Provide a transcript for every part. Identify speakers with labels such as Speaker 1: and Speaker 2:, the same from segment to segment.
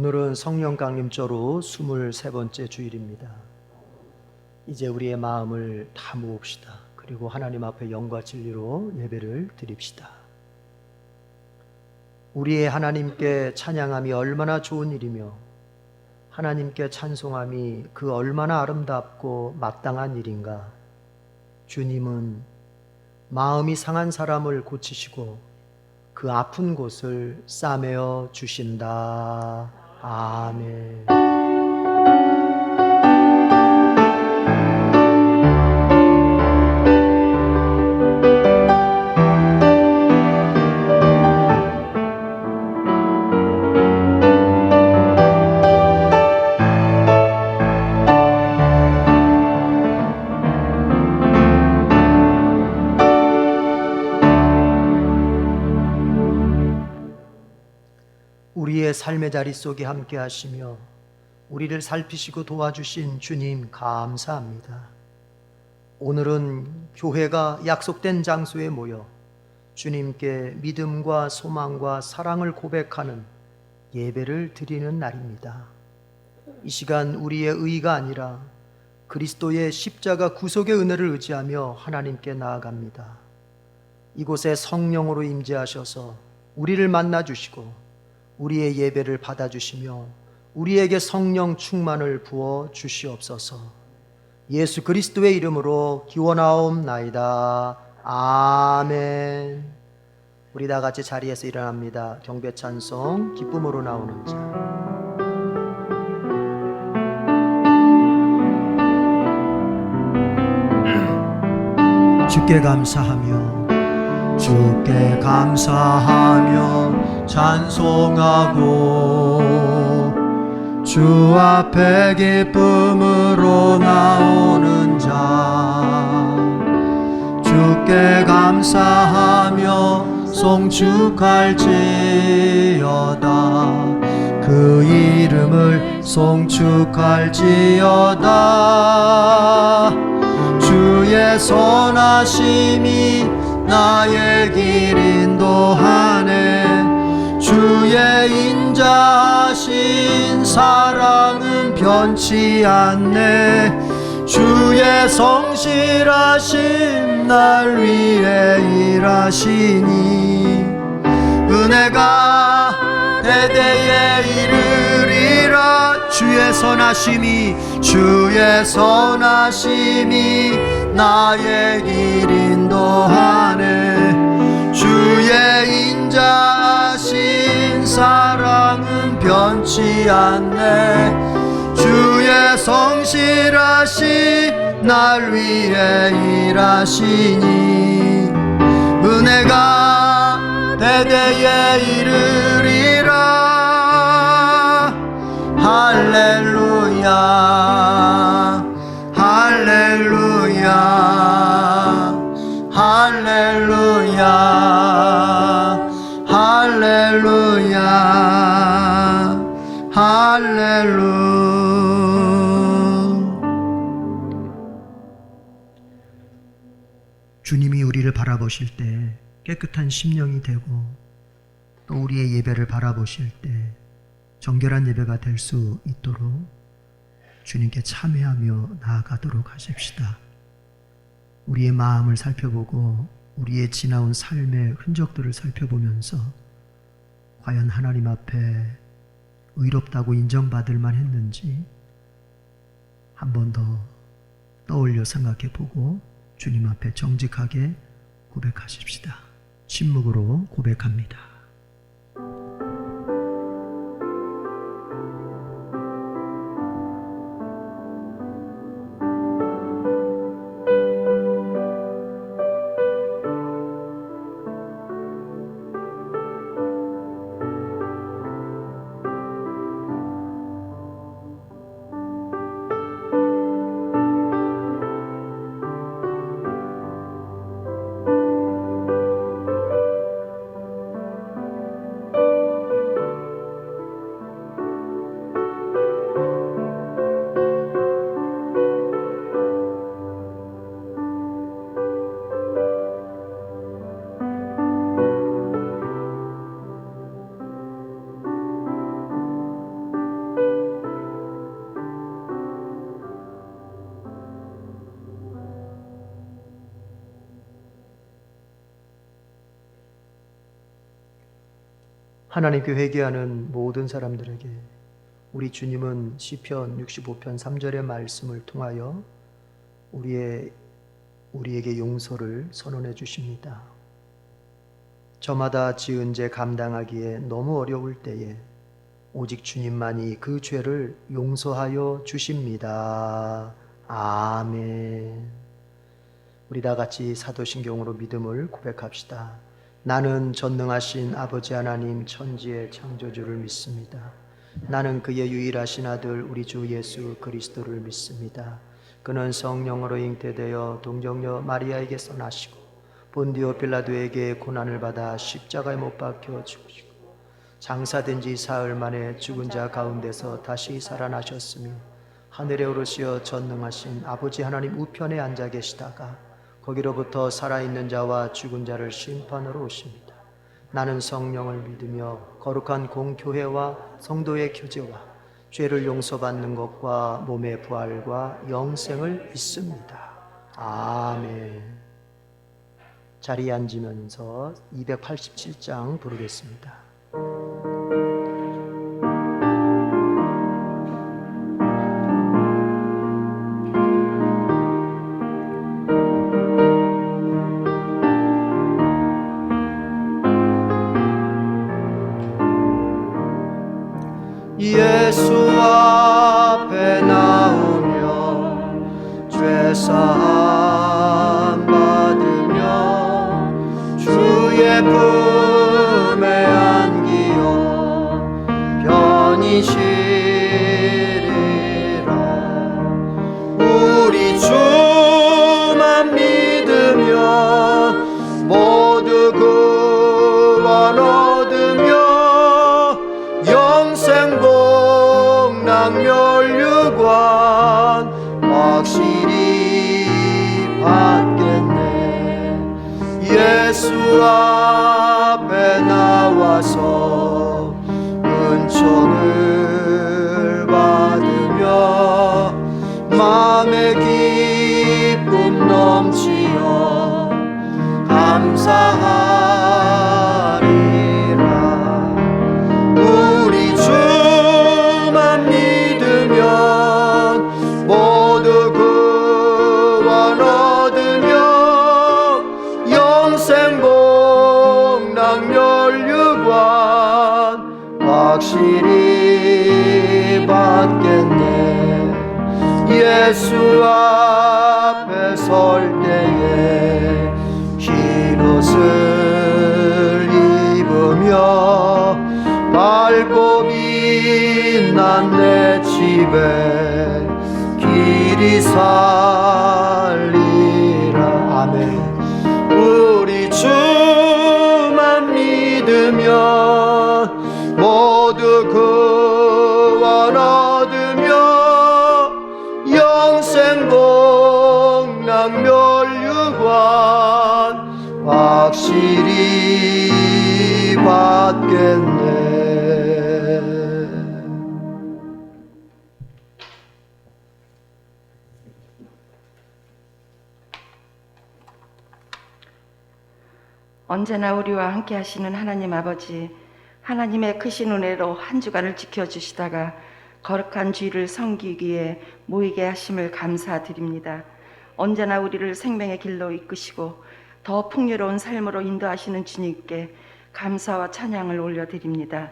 Speaker 1: 오늘은 성령 강림절로 23번째 주일입니다. 이제 우리의 마음을 다 모읍시다. 그리고 하나님 앞에 영과 진리로 예배를 드립시다. 우리의 하나님께 찬양함이 얼마나 좋은 일이며 하나님께 찬송함이 그 얼마나 아름답고 마땅한 일인가. 주님은 마음이 상한 사람을 고치시고 그 아픈 곳을 싸매어 주신다. 아멘. 우리의 삶의 자리 속에 함께 하시며 우리를 살피시고 도와주신 주님 감사합니다. 오늘은 교회가 약속된 장소에 모여 주님께 믿음과 소망과 사랑을 고백하는 예배를 드리는 날입니다. 이 시간 우리의 의가 아니라 그리스도의 십자가 구속의 은혜를 의지하며 하나님께 나아갑니다. 이곳에 성령으로 임재하셔서 우리를 만나주시고 우리의 예배를 받아주시며 우리에게 성령 충만을 부어 주시옵소서. 예수 그리스도의 이름으로 기원하옵나이다. 아멘. 우리 다 같이 자리에서 일어납니다. 경배 찬송 기쁨으로 나오는 자. 주께 감사하며 주께 감사하며 찬송하고 주 앞에 기쁨으로 나오는 자. 주께 감사하며 송축할지어다. 그 이름을 송축할지어다. 주의 선하심이 나의 길 인도하네. 주의 인자하신 사랑은 변치 않네. 주의 성실하심 날 위해 일하시니 은혜가 대대에 이르리라. 주의 선하심이 나의 길 인도하네. 주의 인자하신 사랑은 변치 않네. 주의 성실하심 날 위해 일하시니 은혜가 대대에 이르리라. 할렐루야 할렐루야 할렐루야 할렐루야 할렐루야. 주님이 우리를 바라보실 때 깨끗한 심령이 되고 또 우리의 예배를 바라보실 때 정결한 예배가 될 수 있도록 주님께 참회하며 나아가도록 하십시다. 우리의 마음을 살펴보고 우리의 지나온 삶의 흔적들을 살펴보면서 과연 하나님 앞에 의롭다고 인정받을 만했는지 한 번 더 떠올려 생각해보고 주님 앞에 정직하게 고백하십시다. 침묵으로 고백합니다. 하나님께 회개하는 모든 사람들에게 우리 주님은 시편 65편 3절의 말씀을 통하여 우리에게 용서를 선언해 주십니다. 저마다 지은 죄 감당하기에 너무 어려울 때에 오직 주님만이 그 죄를 용서하여 주십니다. 아멘. 우리 다 같이 사도신경으로 믿음을 고백합시다. 나는 전능하신 아버지 하나님 천지의 창조주를 믿습니다. 나는 그의 유일하신 아들 우리 주 예수 그리스도를 믿습니다. 그는 성령으로 잉태되어 동정녀 마리아에게서 나시고 본디오 빌라도에게 고난을 받아 십자가에 못 박혀 죽으시고 장사된 지 사흘 만에 죽은 자 가운데서 다시 살아나셨으며 하늘에 오르시어 전능하신 아버지 하나님 우편에 앉아 계시다가 거기로부터 살아있는 자와 죽은 자를 심판으로 오십니다. 나는 성령을 믿으며 거룩한 공교회와 성도의 교제와 죄를 용서받는 것과 몸의 부활과 영생을 믿습니다. 아멘. 자리에 앉으면서 287장 부르겠습니다. 예수 앞에 나오며 죄사함 받으며 주의 품에 안기어 편히 쉬리라. 우리 주만 믿으며 모두 구원 얻으며 영생 복락멸류관 확실히 받겠네. 예수 앞에 나와서 은총을 받으며 마음의 기쁨 넘치어 감사하리라. 우리 주만 믿으면 모두 구원 얻으며 영생 복락멸류관 확실히 받겠네. 예수 앞에 설 때에 흰옷을 입으며 밝고 빛난 내 집에 길이 살리라. 아멘. 우리 주만 믿으면 모두 구원 얻으며 영생 복락멸류관 확실히 받겠네.
Speaker 2: 언제나 우리와 함께 하시는 하나님 아버지, 하나님의 크신 은혜로 한 주간을 지켜주시다가 거룩한 주일을 섬기기에 모이게 하심을 감사드립니다. 언제나 우리를 생명의 길로 이끄시고 더 풍요로운 삶으로 인도하시는 주님께 감사와 찬양을 올려드립니다.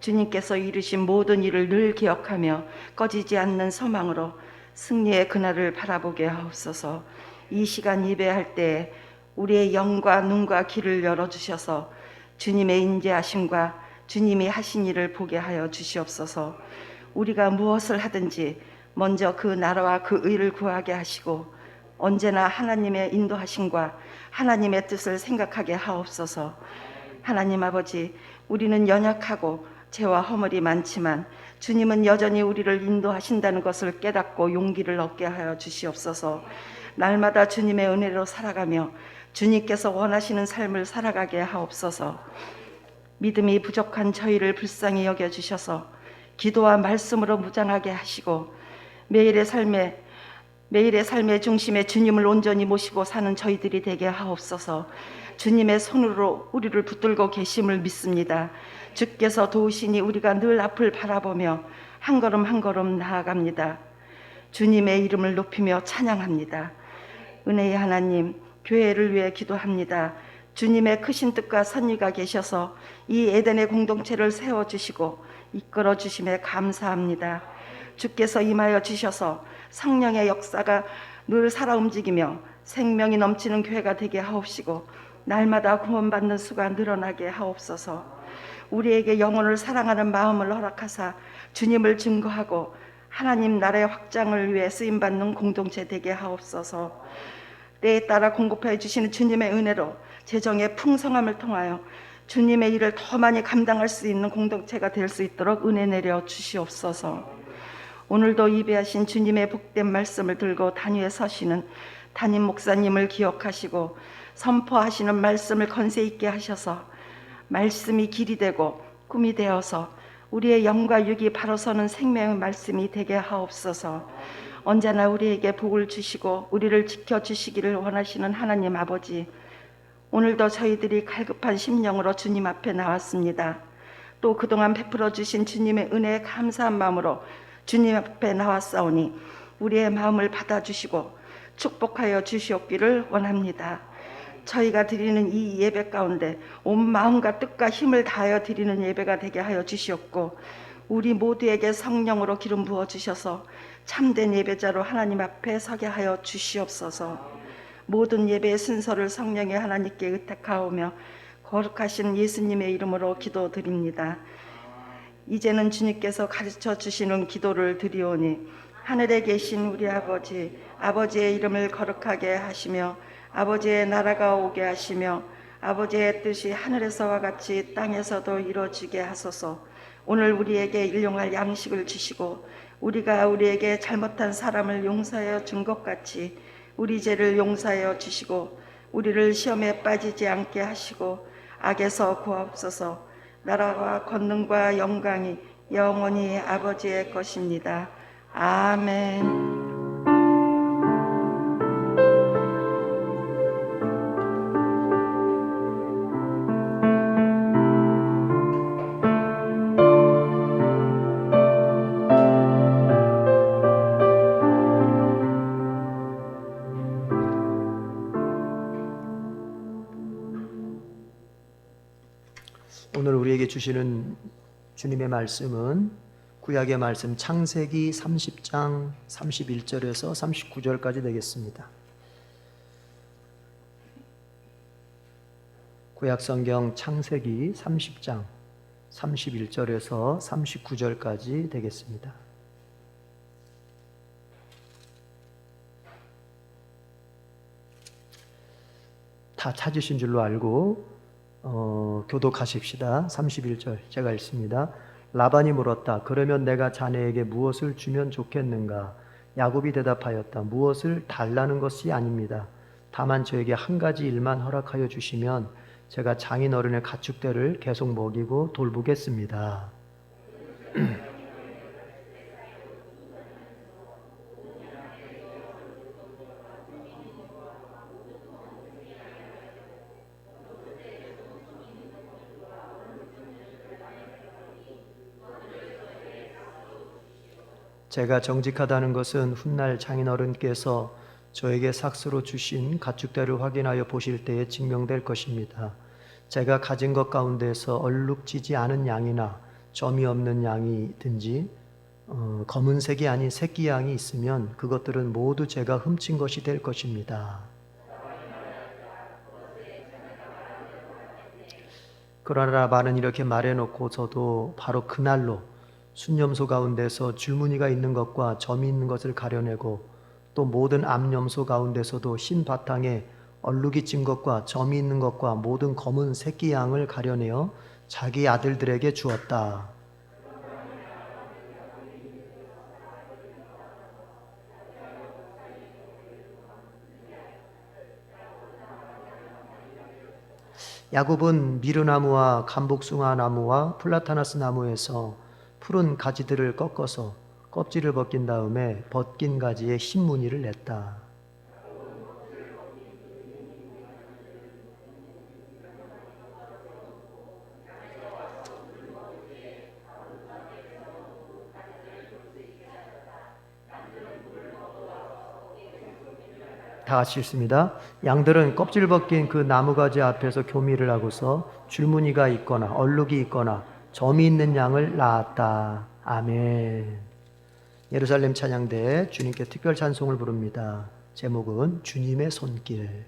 Speaker 2: 주님께서 이루신 모든 일을 늘 기억하며 꺼지지 않는 소망으로 승리의 그날을 바라보게 하옵소서. 이 시간 예배할 때 우리의 영과 눈과 귀를 열어주셔서 주님의 인자하심과 주님이 하신 일을 보게 하여 주시옵소서. 우리가 무엇을 하든지 먼저 그 나라와 그 의를 구하게 하시고 언제나 하나님의 인도하심과 하나님의 뜻을 생각하게 하옵소서. 하나님 아버지, 우리는 연약하고 죄와 허물이 많지만 주님은 여전히 우리를 인도하신다는 것을 깨닫고 용기를 얻게 하여 주시옵소서. 날마다 주님의 은혜로 살아가며 주님께서 원하시는 삶을 살아가게 하옵소서. 믿음이 부족한 저희를 불쌍히 여겨주셔서 기도와 말씀으로 무장하게 하시고 매일의 삶의 중심에 주님을 온전히 모시고 사는 저희들이 되게 하옵소서. 주님의 손으로 우리를 붙들고 계심을 믿습니다. 주께서 도우시니 우리가 늘 앞을 바라보며 한 걸음 한 걸음 나아갑니다. 주님의 이름을 높이며 찬양합니다. 은혜의 하나님, 교회를 위해 기도합니다. 주님의 크신 뜻과 선의가 계셔서 이 에덴의 공동체를 세워주시고 이끌어 주심에 감사합니다. 주께서 임하여 주셔서 성령의 역사가 늘 살아 움직이며 생명이 넘치는 교회가 되게 하옵시고 날마다 구원받는 수가 늘어나게 하옵소서. 우리에게 영혼을 사랑하는 마음을 허락하사 주님을 증거하고 하나님 나라의 확장을 위해 쓰임받는 공동체 되게 하옵소서. 때에 따라 공급해 주시는 주님의 은혜로 재정의 풍성함을 통하여 주님의 일을 더 많이 감당할 수 있는 공동체가 될 수 있도록 은혜 내려 주시옵소서. 오늘도 예배하신 주님의 복된 말씀을 들고 단위에 서시는 담임 목사님을 기억하시고 선포하시는 말씀을 건세 있게 하셔서 말씀이 길이 되고 꿈이 되어서 우리의 영과 육이 바로 서는 생명의 말씀이 되게 하옵소서. 언제나 우리에게 복을 주시고 우리를 지켜주시기를 원하시는 하나님 아버지, 오늘도 저희들이 갈급한 심령으로 주님 앞에 나왔습니다. 또 그동안 베풀어 주신 주님의 은혜에 감사한 마음으로 주님 앞에 나왔사오니 우리의 마음을 받아주시고 축복하여 주시옵기를 원합니다. 저희가 드리는 이 예배 가운데 온 마음과 뜻과 힘을 다하여 드리는 예배가 되게 하여 주시옵고 우리 모두에게 성령으로 기름 부어 주셔서 참된 예배자로 하나님 앞에 서게 하여 주시옵소서. 모든 예배의 순서를 성령의 하나님께 의탁하오며 거룩하신 예수님의 이름으로 기도드립니다. 이제는 주님께서 가르쳐 주시는 기도를 드리오니 하늘에 계신 우리 아버지, 아버지의 이름을 거룩하게 하시며 아버지의 나라가 오게 하시며 아버지의 뜻이 하늘에서와 같이 땅에서도 이루어지게 하소서. 오늘 우리에게 일용할 양식을 주시고 우리가 우리에게 잘못한 사람을 용서하여 준 것 같이 우리 죄를 용서하여 주시고 우리를 시험에 빠지지 않게 하시고 악에서 구하옵소서. 나라와 권능과 영광이 영원히 아버지의 것입니다. 아멘.
Speaker 1: 오늘 우리에게 주시는 주님의 말씀은 구약의 말씀 창세기 30장 31절에서 39절까지 되겠습니다. 구약성경 창세기 30장 31절에서 39절까지 되겠습니다. 다 찾으신 줄로 알고 교독하십시다. 31절 제가 읽습니다. 라반이 물었다. 그러면 내가 자네에게 무엇을 주면 좋겠는가? 야곱이 대답하였다. 무엇을 달라는 것이 아닙니다. 다만 저에게 한 가지 일만 허락하여 주시면 제가 장인어른의 가축들을 계속 먹이고 돌보겠습니다. 제가 정직하다는 것은 훗날 장인어른께서 저에게 삭스로 주신 가축대를 확인하여 보실 때에 증명될 것입니다. 제가 가진 것 가운데서 얼룩지지 않은 양이나 점이 없는 양이든지 검은색이 아닌 새끼 양이 있으면 그것들은 모두 제가 훔친 것이 될 것입니다. 그러나 라반은 이렇게 말해놓고서도 바로 그날로 순염소 가운데서 줄무늬가 있는 것과 점이 있는 것을 가려내고 또 모든 암염소 가운데서도 흰 바탕에 얼룩이 찐 것과 점이 있는 것과 모든 검은 새끼 양을 가려내어 자기 아들들에게 주었다. 야곱은 미르나무와 감복숭아 나무와 플라타나스 나무에서 푸른 가지들을 꺾어서 껍질을 벗긴 다음에 벗긴 가지에 흰 무늬를 냈다. 다 같이 읽습니다. 양들은 껍질 벗긴 그 나무가지 앞에서 교미를 하고서 줄무늬가 있거나 얼룩이 있거나 점이 있는 양을 낳았다. 아멘. 예루살렘 찬양대 주님께 특별 찬송을 부릅니다. 제목은 주님의 손길.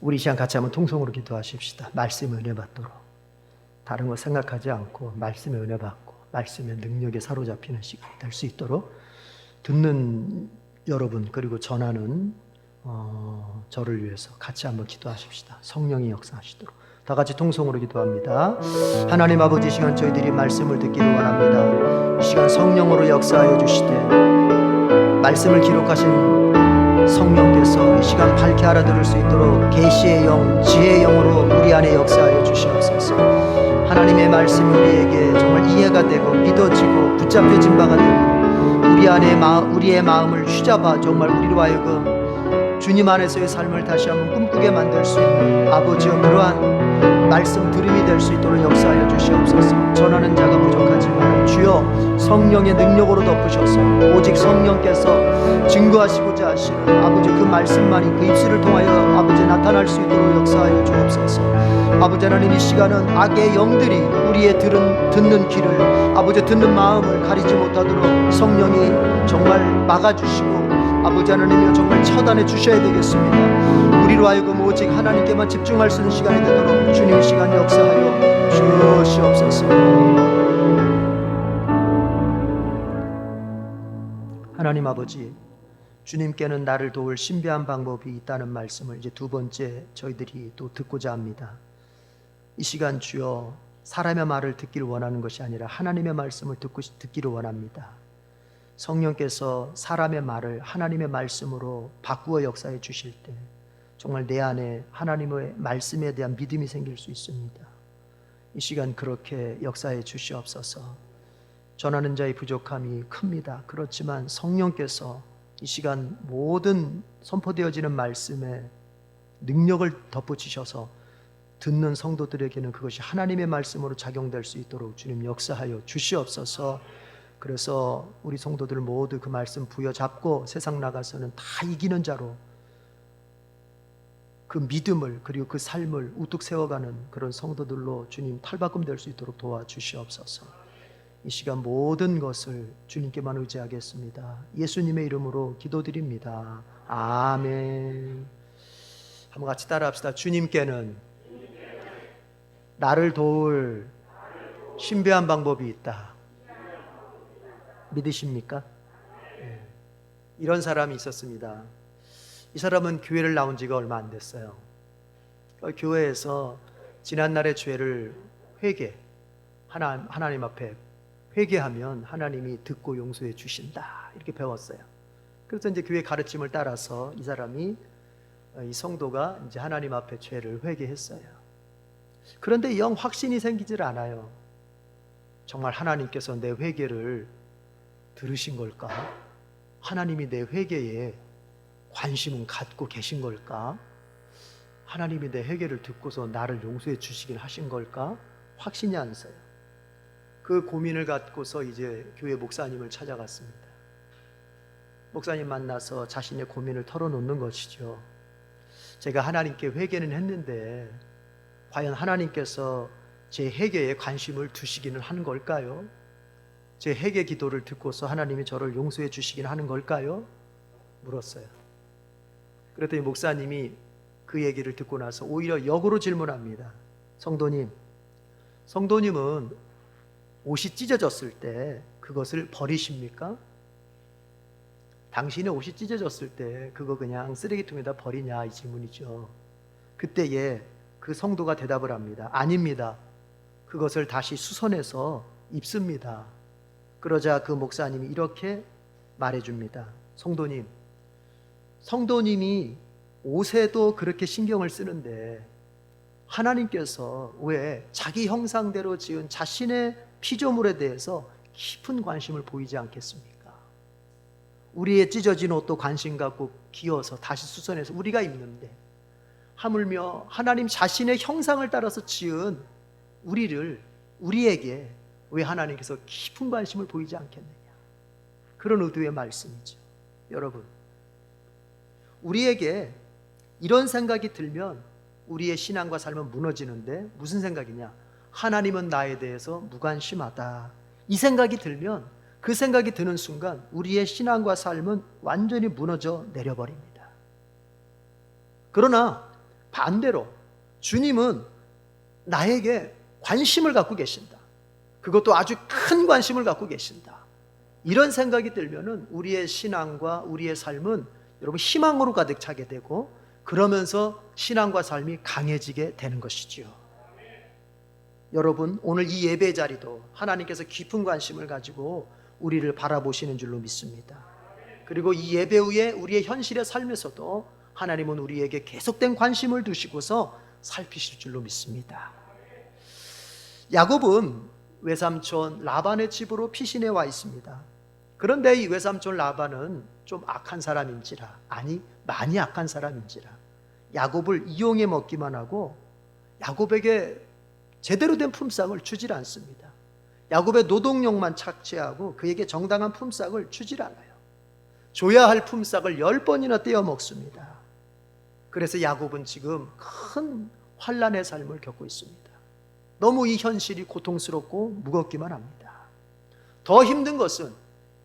Speaker 1: 우리 이 시간 같이 한번 통성으로 기도하십시다. 말씀의 은혜 받도록. 다른 거 생각하지 않고 말씀의 은혜 받고 말씀의 능력에 사로잡히는 시간이 될 수 있도록 듣는 여러분 그리고 전하는 저를 위해서 같이 한번 기도하십시다. 성령이 역사하시도록. 다 같이 통성으로 기도합니다. 하나님 아버지, 이 시간 저희들이 말씀을 듣기를 원합니다. 이 시간 성령으로 역사하여 주시되 말씀을 기록하신 성령께서 이 시간 밝게 알아들을 수 있도록 계시의 영, 지혜의 영으로 우리 안에 역사하여 주시옵소서. 하나님의 말씀이 우리에게 정말 이해가 되고 믿어지고 붙잡혀진 바가 되고 우리 안에 우리의 마음을 휘잡아 정말 우리로 하여금 주님 안에서의 삶을 다시 한번 꿈꾸게 만들 수 있는 아버지여 그러한 말씀 들음이 될 수 있도록 역사하여 주시옵소서. 전하는 자가 부족하지만 주여 성령의 능력으로 덮으셔서 오직 성령께서 증거하시고자 하시는 아버지 그 말씀만이 그 입술을 통하여 아버지 나타날 수 있도록 역사하여 주옵소서. 아버지 하나님, 이 시간은 악의 영들이 우리의 듣는 귀를 아버지 듣는 마음을 가리지 못하도록 성령이 정말 막아주시고 아버지 하나님이여 정말 처단해 주셔야 되겠습니다. 우리로 하여금 오직 하나님께만 집중할 수 있는 시간이 되도록 주님 이 시간 역사하여 주시옵소서. 하나님 아버지, 주님께는 나를 도울 신비한 방법이 있다는 말씀을 이제 두 번째 저희들이 또 듣고자 합니다. 이 시간 주여 사람의 말을 듣기를 원하는 것이 아니라 하나님의 말씀을 듣기를 원합니다. 성령께서 사람의 말을 하나님의 말씀으로 바꾸어 역사해 주실 때 정말 내 안에 하나님의 말씀에 대한 믿음이 생길 수 있습니다. 이 시간 그렇게 역사해 주시옵소서. 전하는 자의 부족함이 큽니다. 그렇지만 성령께서 이 시간 모든 선포되어지는 말씀에 능력을 덧붙이셔서 듣는 성도들에게는 그것이 하나님의 말씀으로 작용될 수 있도록 주님 역사하여 주시옵소서. 그래서 우리 성도들 모두 그 말씀 부여잡고 세상 나가서는 다 이기는 자로 그 믿음을 그리고 그 삶을 우뚝 세워가는 그런 성도들로 주님 탈바꿈 될 수 있도록 도와주시옵소서. 이 시간 모든 것을 주님께만 의지하겠습니다. 예수님의 이름으로 기도드립니다. 아멘. 한번 같이 따라합시다. 주님께는 나를 도울 신비한 방법이 있다. 믿으십니까? 이런 사람이 있었습니다. 이 사람은 교회를 나온 지가 얼마 안 됐어요. 교회에서 지난날의 죄를 하나님 앞에 회개하면 하나님이 듣고 용서해 주신다, 이렇게 배웠어요. 그래서 이제 교회 가르침을 따라서 이 사람이, 이 성도가 이제 하나님 앞에 죄를 회개했어요. 그런데 영 확신이 생기질 않아요. 정말 하나님께서 내 회개를 들으신 걸까? 하나님이 내 회개에 관심은 갖고 계신 걸까? 하나님이 내 회개를 듣고서 나를 용서해 주시긴 하신 걸까? 확신이 안 서요. 그 고민을 갖고서 이제 교회 목사님을 찾아갔습니다. 목사님 만나서 자신의 고민을 털어놓는 것이죠. 제가 하나님께 회개는 했는데 과연 하나님께서 제 회개에 관심을 두시기는 하는 걸까요? 제 회개 기도를 듣고서 하나님이 저를 용서해 주시긴 하는 걸까요? 물었어요. 그랬더니 목사님이 그 얘기를 듣고 나서 오히려 역으로 질문합니다. 성도님은 옷이 찢어졌을 때 그것을 버리십니까? 당신의 옷이 찢어졌을 때 그거 그냥 쓰레기통에다 버리냐, 이 질문이죠. 그때에 그 성도가 대답을 합니다. 아닙니다. 그것을 다시 수선해서 입습니다. 그러자 그 목사님이 이렇게 말해줍니다. 성도님이 옷에도 그렇게 신경을 쓰는데 하나님께서 왜 자기 형상대로 지은 자신의 피조물에 대해서 깊은 관심을 보이지 않겠습니까? 우리의 찢어진 옷도 관심 갖고 기어서 다시 수선해서 우리가 입는데, 하물며 하나님 자신의 형상을 따라서 지은 우리에게 왜 하나님께서 깊은 관심을 보이지 않겠느냐, 그런 의도의 말씀이죠. 여러분, 우리에게 이런 생각이 들면 우리의 신앙과 삶은 무너지는데, 무슨 생각이냐? 하나님은 나에 대해서 무관심하다, 이 생각이 들면, 그 생각이 드는 순간 우리의 신앙과 삶은 완전히 무너져 내려버립니다. 그러나 반대로 주님은 나에게 관심을 갖고 계신다, 그것도 아주 큰 관심을 갖고 계신다, 이런 생각이 들면은 우리의 신앙과 우리의 삶은 여러분 희망으로 가득 차게 되고, 그러면서 신앙과 삶이 강해지게 되는 것이지요. 여러분, 오늘 이 예배 자리도 하나님께서 깊은 관심을 가지고 우리를 바라보시는 줄로 믿습니다. 그리고 이 예배 후에 우리의 현실의 삶에서도 하나님은 우리에게 계속된 관심을 두시고서 살피실 줄로 믿습니다. 야곱은 외삼촌 라반의 집으로 피신해 와 있습니다. 그런데 이 외삼촌 라반은 좀 악한 사람인지라, 아니 많이 악한 사람인지라 야곱을 이용해 먹기만 하고 야곱에게 제대로 된 품삯을 주질 않습니다. 야곱의 노동력만 착취하고 그에게 정당한 품삯을 주질 않아요. 줘야 할 품삯을 10번이나 떼어 먹습니다. 그래서 야곱은 지금 큰 환난의 삶을 겪고 있습니다. 너무 이 현실이 고통스럽고 무겁기만 합니다. 더 힘든 것은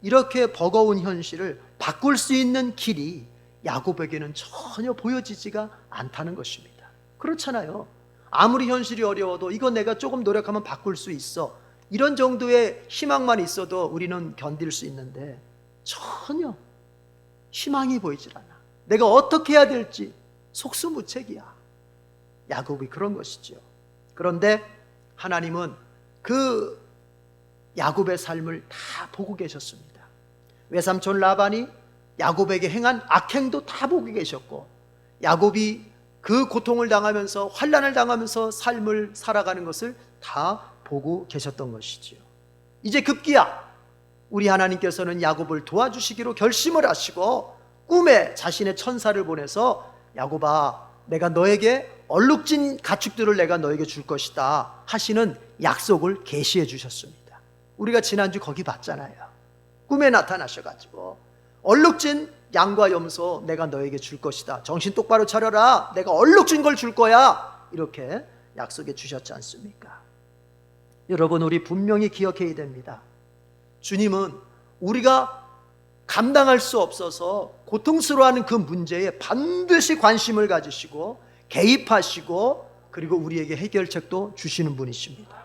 Speaker 1: 이렇게 버거운 현실을 바꿀 수 있는 길이 야곱에게는 전혀 보여지지가 않다는 것입니다. 그렇잖아요. 아무리 현실이 어려워도 이거 내가 조금 노력하면 바꿀 수 있어, 이런 정도의 희망만 있어도 우리는 견딜 수 있는데 전혀 희망이 보이질 않아. 내가 어떻게 해야 될지 속수무책이야. 야곱이 그런 것이죠. 그런데 하나님은 그 야곱의 삶을 다 보고 계셨습니다. 외삼촌 라반이 야곱에게 행한 악행도 다 보고 계셨고, 야곱이 그 고통을 당하면서 환난을 당하면서 삶을 살아가는 것을 다 보고 계셨던 것이지요. 이제 급기야 우리 하나님께서는 야곱을 도와주시기로 결심을 하시고 꿈에 자신의 천사를 보내서 야곱아, 내가 너에게 얼룩진 가축들을 내가 너에게 줄 것이다 하시는 약속을 계시해 주셨습니다. 우리가 지난주 거기 봤잖아요. 꿈에 나타나셔가지고 얼룩진 양과 염소 내가 너에게 줄 것이다, 정신 똑바로 차려라, 내가 얼룩진 걸 줄 거야, 이렇게 약속해 주셨지 않습니까? 여러분, 우리 분명히 기억해야 됩니다. 주님은 우리가 감당할 수 없어서 고통스러워하는 그 문제에 반드시 관심을 가지시고 개입하시고, 그리고 우리에게 해결책도 주시는 분이십니다.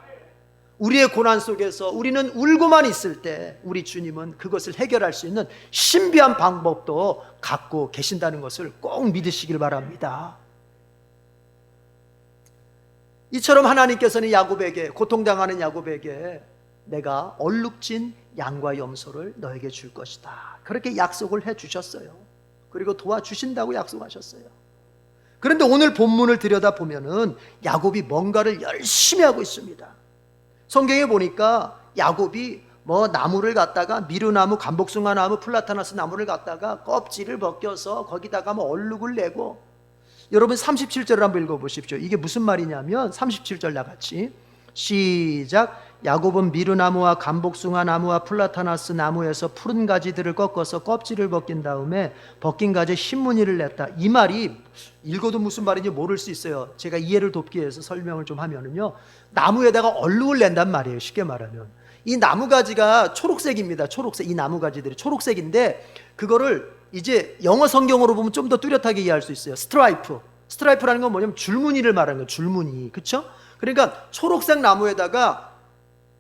Speaker 1: 우리의 고난 속에서 우리는 울고만 있을 때 우리 주님은 그것을 해결할 수 있는 신비한 방법도 갖고 계신다는 것을 꼭 믿으시길 바랍니다. 이처럼 하나님께서는 야곱에게, 고통당하는 야곱에게 내가 얼룩진 양과 염소를 너에게 줄 것이다, 그렇게 약속을 해 주셨어요. 그리고 도와주신다고 약속하셨어요. 그런데 오늘 본문을 들여다보면은 야곱이 뭔가를 열심히 하고 있습니다. 성경에 보니까 야곱이 나무를 갖다가 미루나무, 감복숭아나무, 플라타나스 나무를 갖다가 껍질을 벗겨서 거기다가 얼룩을 내고, 여러분 37절을 한번 읽어보십시오. 이게 무슨 말이냐면 37절 나같이 시작. 야곱은 미루나무와 감복숭아나무와 플라타나스 나무에서 푸른 가지들을 꺾어서 껍질을 벗긴 다음에 벗긴 가지에 흰무늬를 냈다. 이 말이 읽어도 무슨 말인지 모를 수 있어요. 제가 이해를 돕기 위해서 설명을 좀 하면은요, 나무에다가 얼룩을 낸단 말이에요. 쉽게 말하면 이 나무 가지가 초록색입니다. 초록색. 이 나무 가지들이 초록색인데 그거를 이제 영어 성경으로 보면 좀 더 뚜렷하게 이해할 수 있어요. 스트라이프라는 건 뭐냐면 줄무늬를 말하는 거예요. 줄무늬. 그렇죠? 그러니까 초록색 나무에다가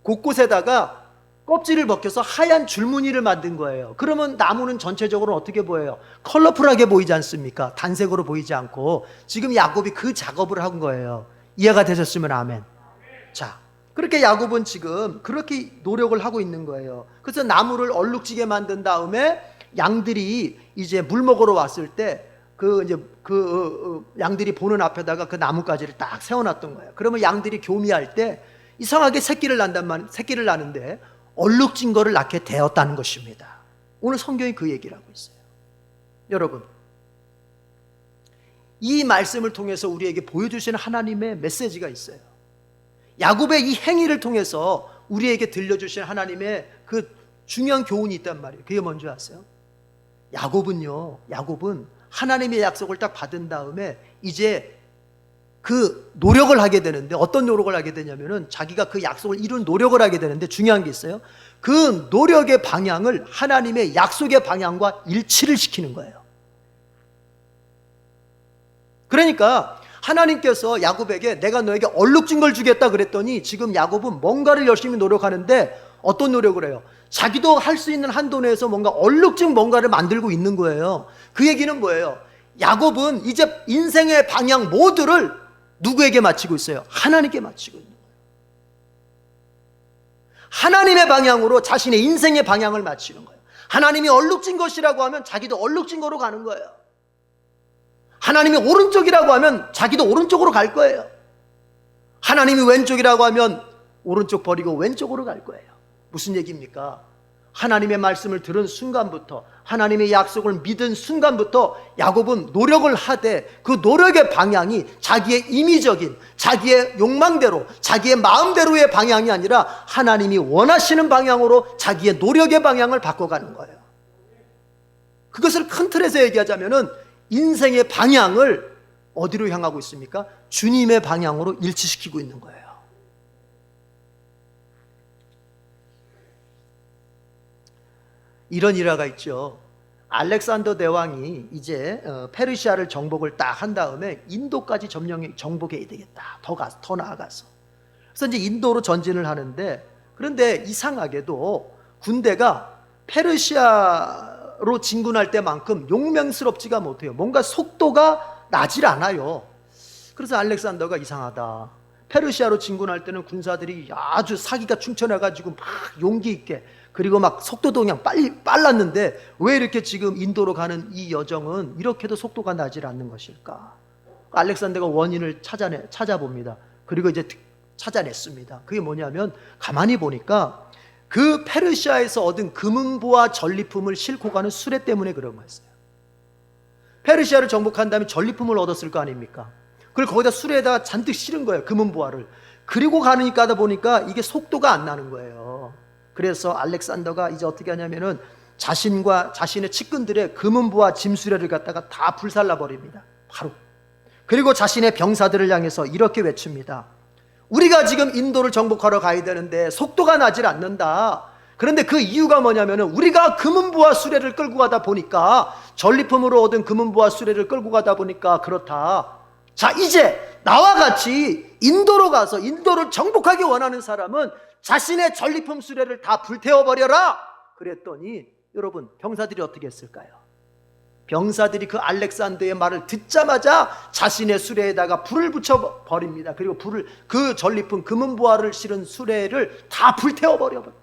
Speaker 1: 곳곳에다가 껍질을 벗겨서 하얀 줄무늬를 만든 거예요. 그러면 나무는 전체적으로 어떻게 보여요? 컬러풀하게 보이지 않습니까? 단색으로 보이지 않고. 지금 야곱이 그 작업을 한 거예요. 이해가 되셨으면 아멘. 자, 그렇게 야곱은 지금 그렇게 노력을 하고 있는 거예요. 그래서 나무를 얼룩지게 만든 다음에 양들이 이제 물 먹으러 왔을 때 양들이 보는 앞에다가 그 나뭇가지를 딱 세워놨던 거예요. 그러면 양들이 교미할 때 이상하게 새끼를 나는데 얼룩진 거를 낳게 되었다는 것입니다. 오늘 성경이 그 얘기를 하고 있어요. 여러분, 이 말씀을 통해서 우리에게 보여주시는 하나님의 메시지가 있어요. 야곱의 이 행위를 통해서 우리에게 들려주신 하나님의 그 중요한 교훈이 있단 말이에요. 그게 뭔지 아세요? 야곱은 하나님의 약속을 딱 받은 다음에 이제 그 노력을 하게 되는데, 어떤 노력을 하게 되냐면은 자기가 그 약속을 이룬 노력을 하게 되는데, 중요한 게 있어요. 그 노력의 방향을 하나님의 약속의 방향과 일치를 시키는 거예요. 그러니까 하나님께서 야곱에게 내가 너에게 얼룩진 걸 주겠다 그랬더니 지금 야곱은 뭔가를 열심히 노력하는데 어떤 노력을 해요? 자기도 할 수 있는 한도 내에서 뭔가 얼룩진 뭔가를 만들고 있는 거예요. 그 얘기는 뭐예요? 야곱은 이제 인생의 방향 모두를 누구에게 마치고 있어요? 하나님께 마치고 있는 거예요. 하나님의 방향으로 자신의 인생의 방향을 마치는 거예요. 하나님이 얼룩진 것이라고 하면 자기도 얼룩진 거로 가는 거예요. 하나님이 오른쪽이라고 하면 자기도 오른쪽으로 갈 거예요. 하나님이 왼쪽이라고 하면 오른쪽 버리고 왼쪽으로 갈 거예요. 무슨 얘기입니까? 하나님의 말씀을 들은 순간부터, 하나님의 약속을 믿은 순간부터 야곱은 노력을 하되 그 노력의 방향이 자기의 임의적인, 자기의 욕망대로, 자기의 마음대로의 방향이 아니라 하나님이 원하시는 방향으로 자기의 노력의 방향을 바꿔가는 거예요. 그것을 큰 틀에서 얘기하자면은 인생의 방향을 어디로 향하고 있습니까? 주님의 방향으로 일치시키고 있는 거예요. 이런 일화가 있죠. 알렉산더 대왕이 이제 페르시아를 정복을 딱 한 다음에 인도까지 정복해야 되겠다. 더 나아가서. 그래서 이제 인도로 전진을 하는데, 그런데 이상하게도 군대가 페르시아로 진군할 때만큼 용맹스럽지가 못해요. 뭔가 속도가 나질 않아요. 그래서 알렉산더가 이상하다. 페르시아로 진군할 때는 군사들이 아주 사기가 충천해가지고 막 용기 있게, 그리고 막 속도도 그냥 빨랐는데 왜 이렇게 지금 인도로 가는 이 여정은 이렇게도 속도가 나질 않는 것일까? 알렉산더가 원인을 찾아봅니다. 그리고 이제 찾아냈습니다. 그게 뭐냐면, 가만히 보니까 그 페르시아에서 얻은 금은보와 전리품을 싣고 가는 수레 때문에 그런 거였어요. 페르시아를 정복한 다음에 전리품을 얻었을 거 아닙니까? 그걸 거기다 수레에다가 잔뜩 실은 거예요. 금은보화를. 그리고 가니까 하다 보니까 이게 속도가 안 나는 거예요. 그래서 알렉산더가 이제 어떻게 하냐면은 자신과 자신의 측근들의 금은보화 짐수레를 갖다가 다 불살라 버립니다. 바로. 그리고 자신의 병사들을 향해서 이렇게 외칩니다. 우리가 지금 인도를 정복하러 가야 되는데 속도가 나질 않는다. 그런데 그 이유가 뭐냐면은 우리가 금은보화 수레를 끌고 가다 보니까, 전리품으로 얻은 금은보화 수레를 끌고 가다 보니까 그렇다. 자, 이제 나와 같이 인도로 가서 인도를 정복하기 원하는 사람은 자신의 전리품 수레를 다 불태워버려라 그랬더니 여러분 병사들이 어떻게 했을까요? 병사들이 그 알렉산더의 말을 듣자마자 자신의 수레에다가 불을 붙여버립니다. 그리고 그 전리품 금은보화를 실은 수레를 다 불태워버려버려요.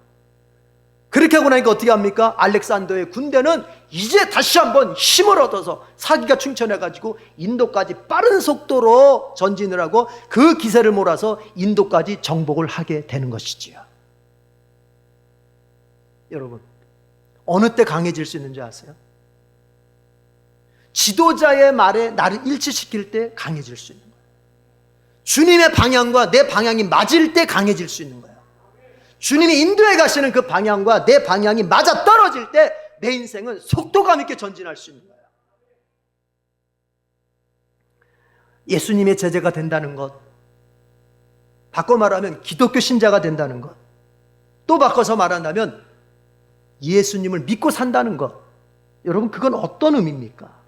Speaker 1: 그렇게 하고 나니까 어떻게 합니까? 알렉산더의 군대는 이제 다시 한번 힘을 얻어서 사기가 충천해가지고 인도까지 빠른 속도로 전진을 하고 그 기세를 몰아서 인도까지 정복을 하게 되는 것이지요. 여러분, 어느 때 강해질 수 있는지 아세요? 지도자의 말에 나를 일치시킬 때 강해질 수 있는 거예요. 주님의 방향과 내 방향이 맞을 때 강해질 수 있는 거예요. 주님이 인도해 가시는 그 방향과 내 방향이 맞아 떨어질 때 내 인생은 속도감 있게 전진할 수 있는 거예요. 예수님의 제자가 된다는 것, 바꿔 말하면 기독교 신자가 된다는 것, 또 바꿔서 말한다면 예수님을 믿고 산다는 것. 여러분, 그건 어떤 의미입니까?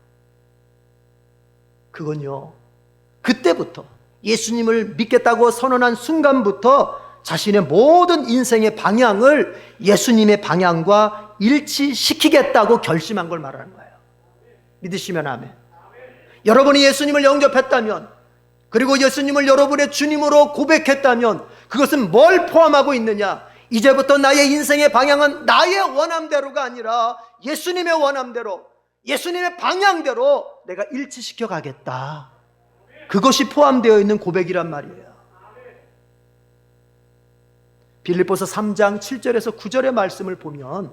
Speaker 1: 그건요, 그때부터 예수님을 믿겠다고 선언한 순간부터 자신의 모든 인생의 방향을 예수님의 방향과 일치시키겠다고 결심한 걸 말하는 거예요. 믿으시면 아멘. 여러분이 예수님을 영접했다면, 그리고 예수님을 여러분의 주님으로 고백했다면 그것은 뭘 포함하고 있느냐? 이제부터 나의 인생의 방향은 나의 원함대로가 아니라 예수님의 원함대로, 예수님의 방향대로 내가 일치시켜 가겠다. 그것이 포함되어 있는 고백이란 말이에요. 빌립보서 3장 7절에서 9절의 말씀을 보면,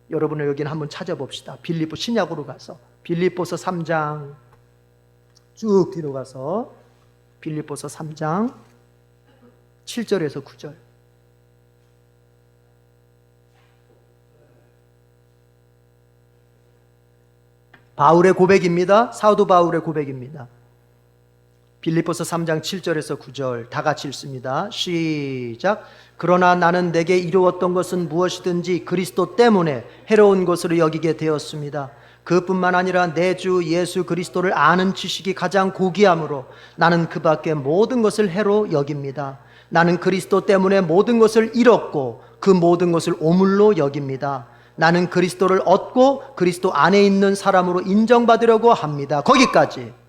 Speaker 1: 여러분을 여기는 한번 찾아봅시다. 빌립보 신약으로 가서 빌립보서 3장 쭉 뒤로 가서 빌립보서 3장 7절에서 9절. 바울의 고백입니다. 사도 바울의 고백입니다. 빌립보서 3장 7절에서 9절 다 같이 읽습니다. 시작. 그러나 나는 내게 이루었던 것은 무엇이든지 그리스도 때문에 해로운 것으로 여기게 되었습니다. 그뿐만 아니라 내 주 예수 그리스도를 아는 지식이 가장 고귀함으로 나는 그 밖에 모든 것을 해로 여깁니다. 나는 그리스도 때문에 모든 것을 잃었고 그 모든 것을 오물로 여깁니다. 나는 그리스도를 얻고 그리스도 안에 있는 사람으로 인정받으려고 합니다. 거기까지.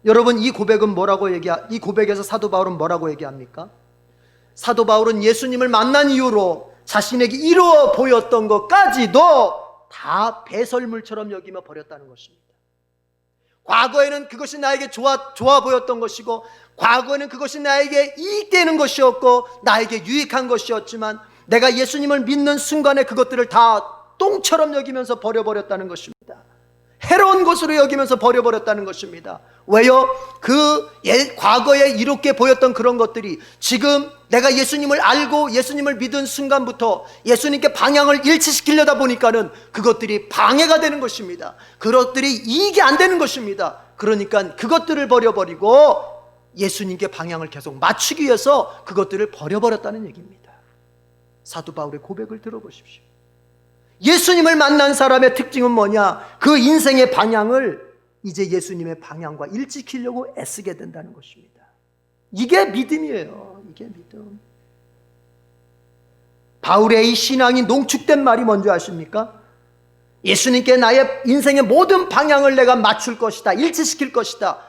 Speaker 1: 여러분, 이 고백에서 사도 바울은 뭐라고 얘기합니까? 사도 바울은 예수님을 만난 이후로 자신에게 이루어 보였던 것까지도 다 배설물처럼 여기며 버렸다는 것입니다. 과거에는 그것이 나에게 좋아 보였던 것이고, 과거에는 그것이 나에게 이익되는 것이었고 나에게 유익한 것이었지만, 내가 예수님을 믿는 순간에 그것들을 다 똥처럼 여기면서 버려버렸다는 것입니다. 해로운 것으로 여기면서 버려버렸다는 것입니다. 왜요? 과거에 이롭게 보였던 그런 것들이 지금 내가 예수님을 알고 예수님을 믿은 순간부터 예수님께 방향을 일치시키려다 보니까는 그것들이 방해가 되는 것입니다. 그것들이 이익이 안 되는 것입니다. 그러니까 그것들을 버려버리고 예수님께 방향을 계속 맞추기 위해서 그것들을 버려버렸다는 얘기입니다. 사도 바울의 고백을 들어보십시오. 예수님을 만난 사람의 특징은 뭐냐? 그 인생의 방향을 이제 예수님의 방향과 일치키려고 애쓰게 된다는 것입니다. 이게 믿음이에요. 이게 믿음. 바울의 이 신앙이 농축된 말이 뭔지 아십니까? 예수님께 나의 인생의 모든 방향을 내가 맞출 것이다, 일치시킬 것이다.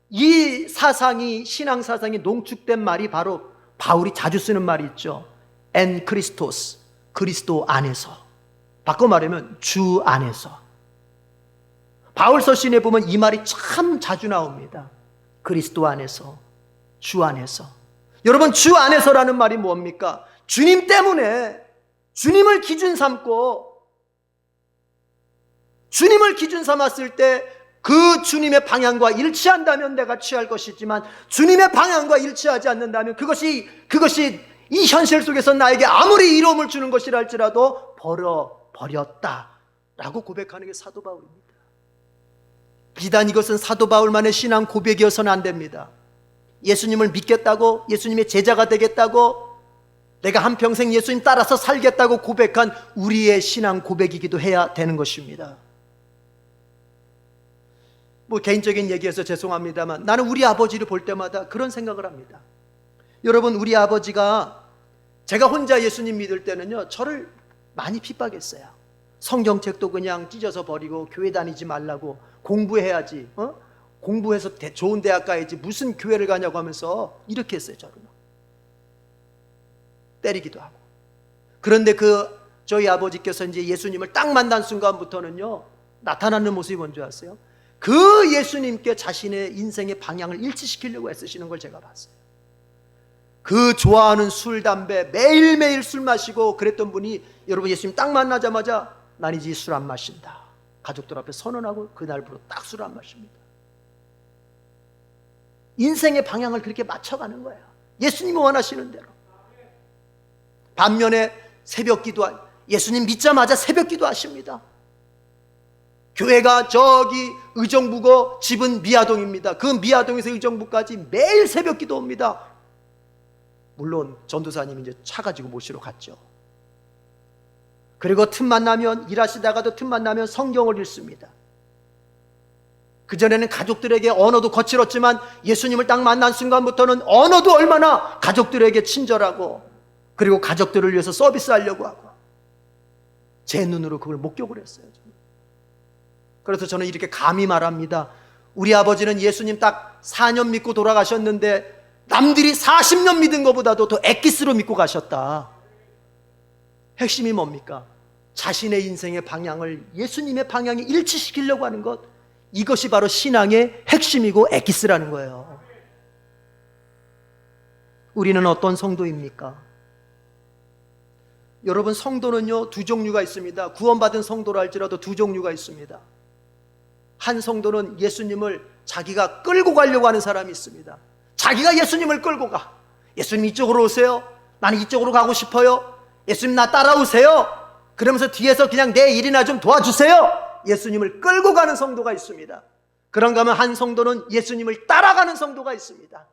Speaker 1: 이 사상이, 신앙 사상이 농축된 말이 바로 바울이 자주 쓰는 말이 있죠. 엔 크리스토스, 그리스도 안에서. 바꿔 말하면 주 안에서. 바울 서신에 보면 이 말이 참 자주 나옵니다. 그리스도 안에서, 주 안에서. 여러분, 주 안에서라는 말이 뭡니까? 주님 때문에 주님을 기준 삼고, 주님을 기준 삼았을 때 그 주님의 방향과 일치한다면 내가 취할 것이지만, 주님의 방향과 일치하지 않는다면 그것이 이 현실 속에서 나에게 아무리 이로움을 주는 것이라 할지라도 버렸다라고 고백하는 게 사도 바울입니다. 비단 이것은 사도 바울만의 신앙 고백이어서는 안 됩니다. 예수님을 믿겠다고, 예수님의 제자가 되겠다고, 내가 한평생 예수님 따라서 살겠다고 고백한 우리의 신앙 고백이기도 해야 되는 것입니다. 개인적인 얘기해서 죄송합니다만, 나는 우리 아버지를 볼 때마다 그런 생각을 합니다. 여러분, 우리 아버지가 제가 혼자 예수님 믿을 때는요, 저를 많이 핍박했어요. 성경책도 그냥 찢어서 버리고 교회 다니지 말라고, 공부해야지, 공부해서 좋은 대학 가야지, 무슨 교회를 가냐고 하면서 이렇게 했어요. 저를 때리기도 하고. 그런데 저희 아버지께서 이제 예수님을 딱 만난 순간부터는요, 나타나는 모습이 뭔지 아세요? 그 예수님께 자신의 인생의 방향을 일치시키려고 애쓰시는 걸 제가 봤어요. 그 좋아하는 술, 담배, 매일매일 술 마시고 그랬던 분이, 여러분, 예수님 딱 만나자마자 난 이제 술 안 마신다, 가족들 앞에 선언하고 그날부터 딱 술 안 마십니다. 인생의 방향을 그렇게 맞춰가는 거예요. 예수님이 원하시는 대로. 반면에 새벽 기도, 예수님 믿자마자 새벽 기도 하십니다. 교회가 저기 의정부고 집은 미아동입니다. 그 미아동에서 의정부까지 매일 새벽 기도합니다. 물론 전도사님이 이제 차 가지고 모시러 갔죠. 그리고 틈만 나면, 일하시다가도 틈만 나면 성경을 읽습니다. 그전에는 가족들에게 언어도 거칠었지만 예수님을 딱 만난 순간부터는 언어도 얼마나 가족들에게 친절하고, 그리고 가족들을 위해서 서비스하려고 하고, 제 눈으로 그걸 목격을 했어요. 그래서 저는 이렇게 감히 말합니다. 우리 아버지는 예수님 딱 4년 믿고 돌아가셨는데 남들이 40년 믿은 것보다도 더 엑기스로 믿고 가셨다. 핵심이 뭡니까? 자신의 인생의 방향을 예수님의 방향에 일치시키려고 하는 것, 이것이 바로 신앙의 핵심이고 엑기스라는 거예요. 우리는 어떤 성도입니까? 여러분, 성도는요, 두 종류가 있습니다. 구원받은 성도라 할지라도 두 종류가 있습니다. 한 성도는 예수님을 자기가 끌고 가려고 하는 사람이 있습니다. 자기가 예수님을 끌고 가. 예수님 이쪽으로 오세요. 나는 이쪽으로 가고 싶어요. 예수님 나 따라오세요. 그러면서 뒤에서 그냥 내 일이나 좀 도와주세요. 예수님을 끌고 가는 성도가 있습니다. 그런가 하면 한 성도는 예수님을 따라가는 성도가 있습니다.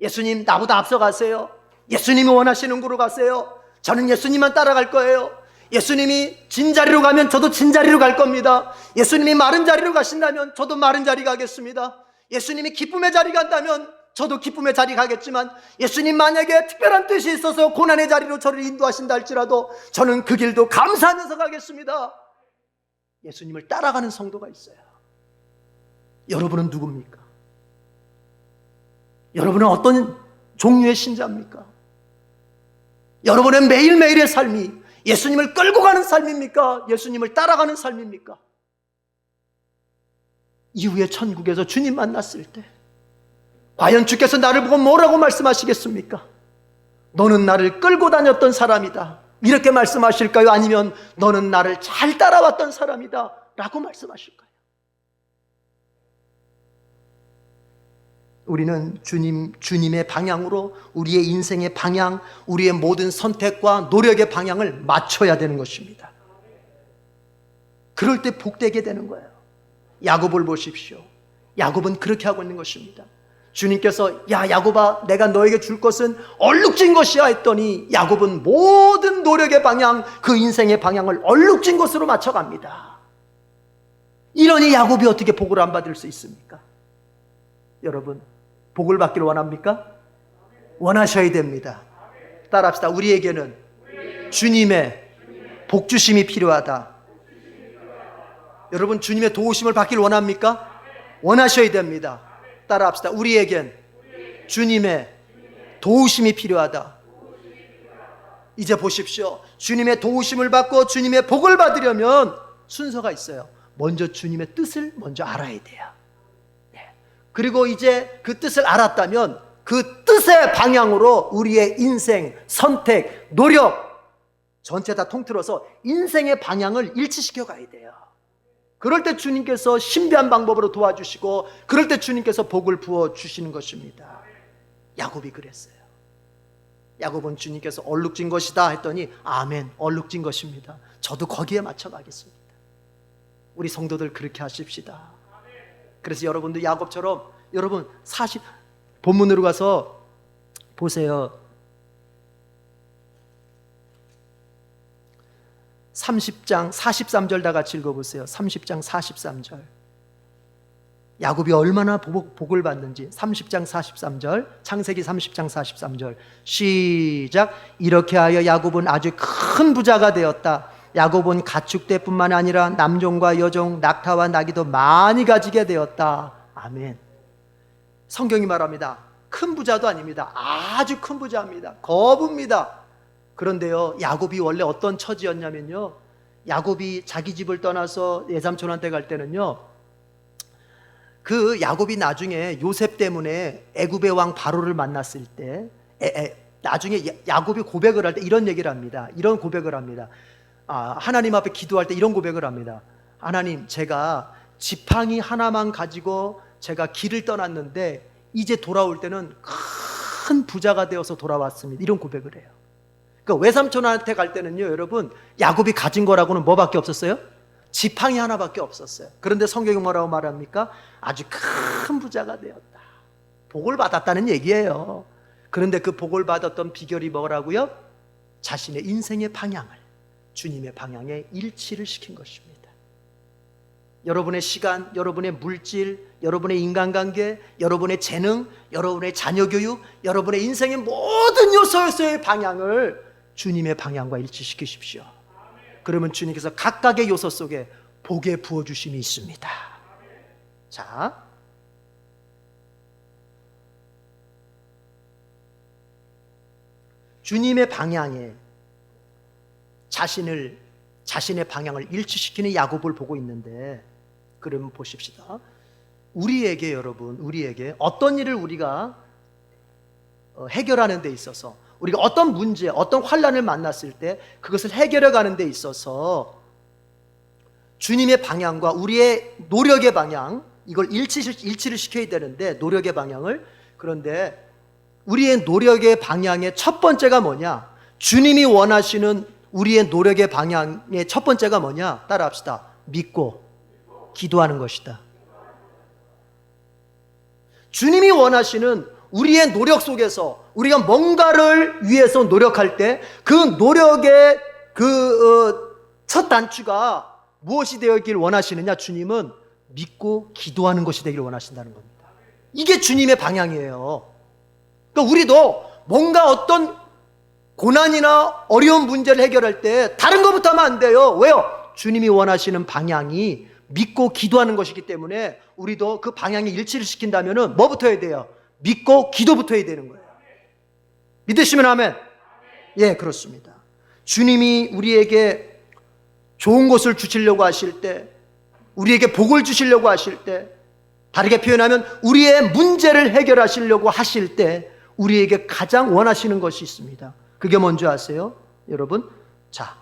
Speaker 1: 예수님 나보다 앞서가세요. 예수님이 원하시는 곳으로 가세요. 저는 예수님만 따라갈 거예요. 예수님이 진 자리로 가면 저도 진 자리로 갈 겁니다. 예수님이 마른 자리로 가신다면 저도 마른 자리 가겠습니다. 예수님이 기쁨의 자리 간다면 저도 기쁨의 자리 가겠지만, 예수님 만약에 특별한 뜻이 있어서 고난의 자리로 저를 인도하신다 할지라도 저는 그 길도 감사하면서 가겠습니다. 예수님을 따라가는 성도가 있어요. 여러분은 누굽니까? 여러분은 어떤 종류의 신자입니까? 여러분의 매일매일의 삶이 예수님을 끌고 가는 삶입니까? 예수님을 따라가는 삶입니까? 이후에 천국에서 주님 만났을 때 과연 주께서 나를 보고 뭐라고 말씀하시겠습니까? 너는 나를 끌고 다녔던 사람이다, 이렇게 말씀하실까요? 아니면 너는 나를 잘 따라왔던 사람이다 라고 말씀하실까요? 우리는 주님의 방향으로 우리의 인생의 방향, 우리의 모든 선택과 노력의 방향을 맞춰야 되는 것입니다. 그럴 때 복되게 되는 거예요. 야곱을 보십시오. 야곱은 그렇게 하고 있는 것입니다. 주님께서 야 야곱아, 내가 너에게 줄 것은 얼룩진 것이야 했더니 야곱은 모든 노력의 방향, 그 인생의 방향을 얼룩진 것으로 맞춰갑니다. 이러니 야곱이 어떻게 복을 안 받을 수 있습니까? 여러분, 복을 받기를 원합니까? 원하셔야 됩니다. 따라합시다. 우리에게는 주님의 복주심이 필요하다. 여러분, 주님의 도우심을 받기를 원합니까? 원하셔야 됩니다. 따라합시다. 우리에겐 주님의 도우심이 필요하다. 이제 보십시오. 주님의 도우심을 받고 주님의 복을 받으려면 순서가 있어요. 먼저 주님의 뜻을 먼저 알아야 돼요. 그리고 이제 그 뜻을 알았다면 그 뜻의 방향으로 우리의 인생, 선택, 노력 전체 다 통틀어서 인생의 방향을 일치시켜 가야 돼요. 그럴 때 주님께서 신비한 방법으로 도와주시고, 그럴 때 주님께서 복을 부어주시는 것입니다. 야곱이 그랬어요. 야곱은 주님께서 얼룩진 것이다 했더니 아멘, 얼룩진 것입니다. 저도 거기에 맞춰 가겠습니다. 우리 성도들 그렇게 하십시다. 그래서 여러분도 야곱처럼, 여러분 본문으로 가서 보세요. 30장 43절 다 같이 읽어보세요. 30장 43절. 야곱이 얼마나 복을 받는지 30장 43절, 창세기 30장 43절 시작. 이렇게 하여 야곱은 아주 큰 부자가 되었다. 야곱은 가축대뿐만 아니라 남종과 여종, 낙타와 나귀도 많이 가지게 되었다. 아멘. 성경이 말합니다. 큰 부자도 아닙니다. 아주 큰 부자입니다. 거부입니다. 그런데요, 야곱이 원래 어떤 처지였냐면요, 야곱이 자기 집을 떠나서 외삼촌한테 갈 때는요, 그 야곱이 나중에 요셉 때문에 애굽의 왕 바로를 만났을 때 나중에 야곱이 고백을 할 때 이런 얘기를 합니다. 이런 고백을 합니다. 하나님 앞에 기도할 때 이런 고백을 합니다. 하나님, 제가 지팡이 하나만 가지고 제가 길을 떠났는데 이제 돌아올 때는 큰 부자가 되어서 돌아왔습니다. 이런 고백을 해요. 그러니까 외삼촌한테 갈 때는요, 여러분, 야곱이 가진 거라고는 뭐밖에 없었어요? 지팡이 하나밖에 없었어요. 그런데 성경이 뭐라고 말합니까? 아주 큰 부자가 되었다. 복을 받았다는 얘기예요. 그런데 그 복을 받았던 비결이 뭐라고요? 자신의 인생의 방향을 주님의 방향에 일치를 시킨 것입니다. 여러분의 시간, 여러분의 물질, 여러분의 인간관계, 여러분의 재능, 여러분의 자녀교육, 여러분의 인생의 모든 요소의 방향을 주님의 방향과 일치시키십시오. 그러면 주님께서 각각의 요소 속에 복의 부어주심이 있습니다. 자, 주님의 방향에 자신의 방향을 일치시키는 야곱을 보고 있는데, 그러면 보십시다. 우리에게, 여러분, 우리에게 어떤 일을 우리가 해결하는 데 있어서, 우리가 어떤 문제, 어떤 환난을 만났을 때 그것을 해결해 가는 데 있어서 주님의 방향과 우리의 노력의 방향, 이걸 일치를 시켜야 되는데, 노력의 방향을. 그런데 우리의 노력의 방향의 첫 번째가 뭐냐? 주님이 원하시는 우리의 노력의 방향의 첫 번째가 뭐냐? 따라합시다. 믿고 기도하는 것이다. 주님이 원하시는 우리의 노력 속에서 우리가 뭔가를 위해서 노력할 때 그 노력의 첫 단추가 무엇이 되었길 원하시느냐? 주님은 믿고 기도하는 것이 되길 원하신다는 겁니다. 이게 주님의 방향이에요. 그러니까 우리도 뭔가 어떤 고난이나 어려운 문제를 해결할 때 다른 것부터 하면 안 돼요. 왜요? 주님이 원하시는 방향이 믿고 기도하는 것이기 때문에 우리도 그 방향에 일치를 시킨다면 뭐부터 해야 돼요? 믿고 기도부터 해야 되는 거예요. 믿으시면 아멘. 예, 그렇습니다. 주님이 우리에게 좋은 것을 주시려고 하실 때, 우리에게 복을 주시려고 하실 때, 다르게 표현하면 우리의 문제를 해결하시려고 하실 때 우리에게 가장 원하시는 것이 있습니다. 그게 뭔지 아세요? 여러분, 자,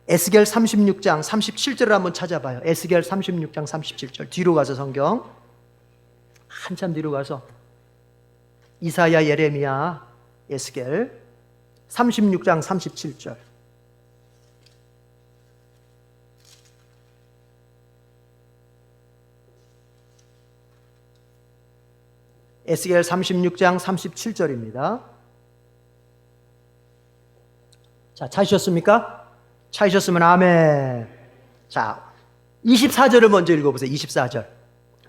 Speaker 1: 에스겔 36장 37절을 한번 찾아봐요. 에스겔 36장 37절. 뒤로 가서 성경 한참 뒤로 가서 이사야, 예레미야, 에스겔 36장 37절. 에스겔 36장 37절입니다. 자, 찾으셨습니까? 찾으셨으면 아멘. 자, 24절을 먼저 읽어보세요. 24절.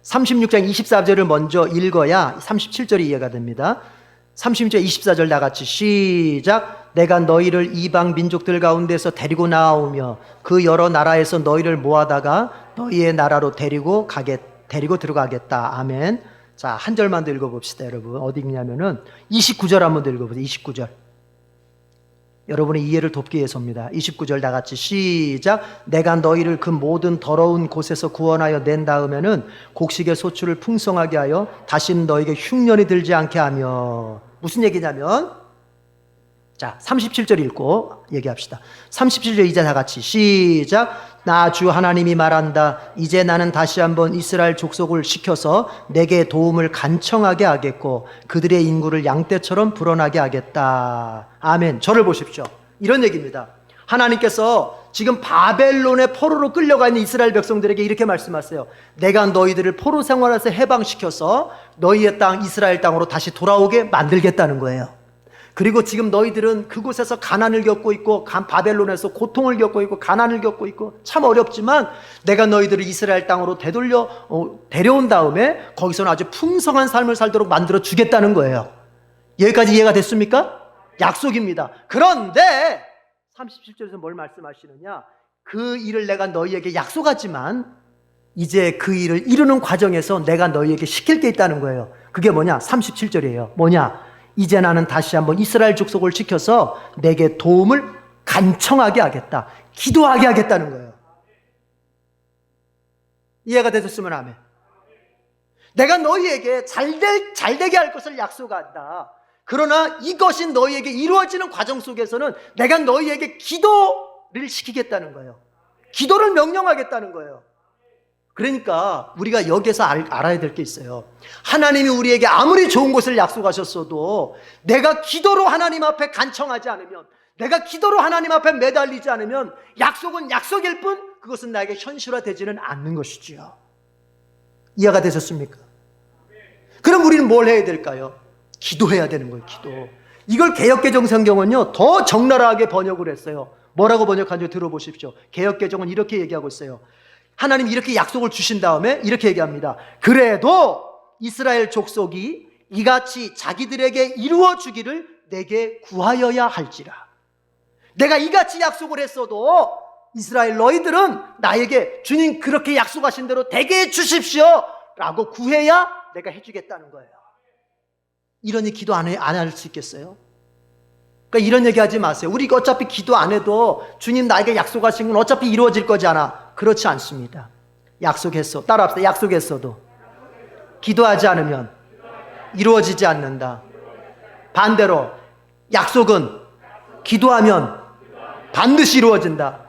Speaker 1: 36장 24절을 먼저 읽어야 37절이 이해가 됩니다. 36절 24절 다 같이 시작. 내가 너희를 이방 민족들 가운데서 데리고 나오며 그 여러 나라에서 너희를 모아다가 너희의 나라로 데리고 들어가겠다. 아멘. 자, 한 절만 더 읽어봅시다, 여러분. 어디 있냐면은 29절 한번 더 읽어보세요. 29절. 여러분의 이해를 돕기 위해서입니다. 29절 다 같이 시작. 내가 너희를 그 모든 더러운 곳에서 구원하여 낸 다음에는 곡식의 소출을 풍성하게 하여 다시는 너에게 흉년이 들지 않게 하며. 무슨 얘기냐면, 자, 37절 읽고 얘기합시다. 37절 이제 다 같이 시작. 나 주 하나님이 말한다. 이제 나는 다시 한번 이스라엘 족속을 시켜서 내게 도움을 간청하게 하겠고 그들의 인구를 양떼처럼 불어나게 하겠다. 아멘. 저를 보십시오. 이런 얘기입니다. 하나님께서 지금 바벨론의 포로로 끌려가 있는 이스라엘 백성들에게 이렇게 말씀하세요. 내가 너희들을 포로 생활에서 해방시켜서 너희의 땅 이스라엘 땅으로 다시 돌아오게 만들겠다는 거예요. 그리고 지금 너희들은 그곳에서 가난을 겪고 있고 바벨론에서 고통을 겪고 있고 가난을 겪고 있고 참 어렵지만 내가 너희들을 이스라엘 땅으로 데려온 다음에 거기서는 아주 풍성한 삶을 살도록 만들어 주겠다는 거예요. 여기까지 이해가 됐습니까? 약속입니다. 그런데 37절에서 뭘 말씀하시느냐? 그 일을 내가 너희에게 약속하지만 이제 그 일을 이루는 과정에서 내가 너희에게 시킬 게 있다는 거예요. 그게 뭐냐? 37절이에요. 뭐냐? 이제 나는 다시 한번 이스라엘 족속을 지켜서 내게 도움을 간청하게 하겠다. 기도하게 하겠다는 거예요. 이해가 되셨으면 아멘. 내가 너희에게 잘되게 할 것을 약속한다. 그러나 이것이 너희에게 이루어지는 과정 속에서는 내가 너희에게 기도를 시키겠다는 거예요. 기도를 명령하겠다는 거예요. 그러니까 우리가 여기서 알아야 될 게 있어요. 하나님이 우리에게 아무리 좋은 것을 약속하셨어도 내가 기도로 하나님 앞에 간청하지 않으면, 내가 기도로 하나님 앞에 매달리지 않으면 약속은 약속일 뿐 그것은 나에게 현실화되지는 않는 것이지요. 이해가 되셨습니까? 그럼 우리는 뭘 해야 될까요? 기도해야 되는 거예요. 기도. 이걸 개역개정 성경은요 더 적나라하게 번역을 했어요. 뭐라고 번역한지 들어보십시오. 개역개정은 이렇게 얘기하고 있어요. 하나님이 이렇게 약속을 주신 다음에 이렇게 얘기합니다. 그래도 이스라엘 족속이 이같이 자기들에게 이루어 주기를 내게 구하여야 할지라. 내가 이같이 약속을 했어도 이스라엘 너희들은 나에게 주님 그렇게 약속하신 대로 되게 해주십시오 라고 구해야 내가 해주겠다는 거예요. 이러니 기도 안 할 수 있겠어요? 그러니까 이런 얘기 하지 마세요. 우리 어차피 기도 안 해도 주님 나에게 약속하신 건 어차피 이루어질 거잖아. 그렇지 않습니다. 약속했어. 따라합시다. 약속했어도 기도하지 않으면 이루어지지 않는다. 반대로 약속은 기도하면 반드시 이루어진다.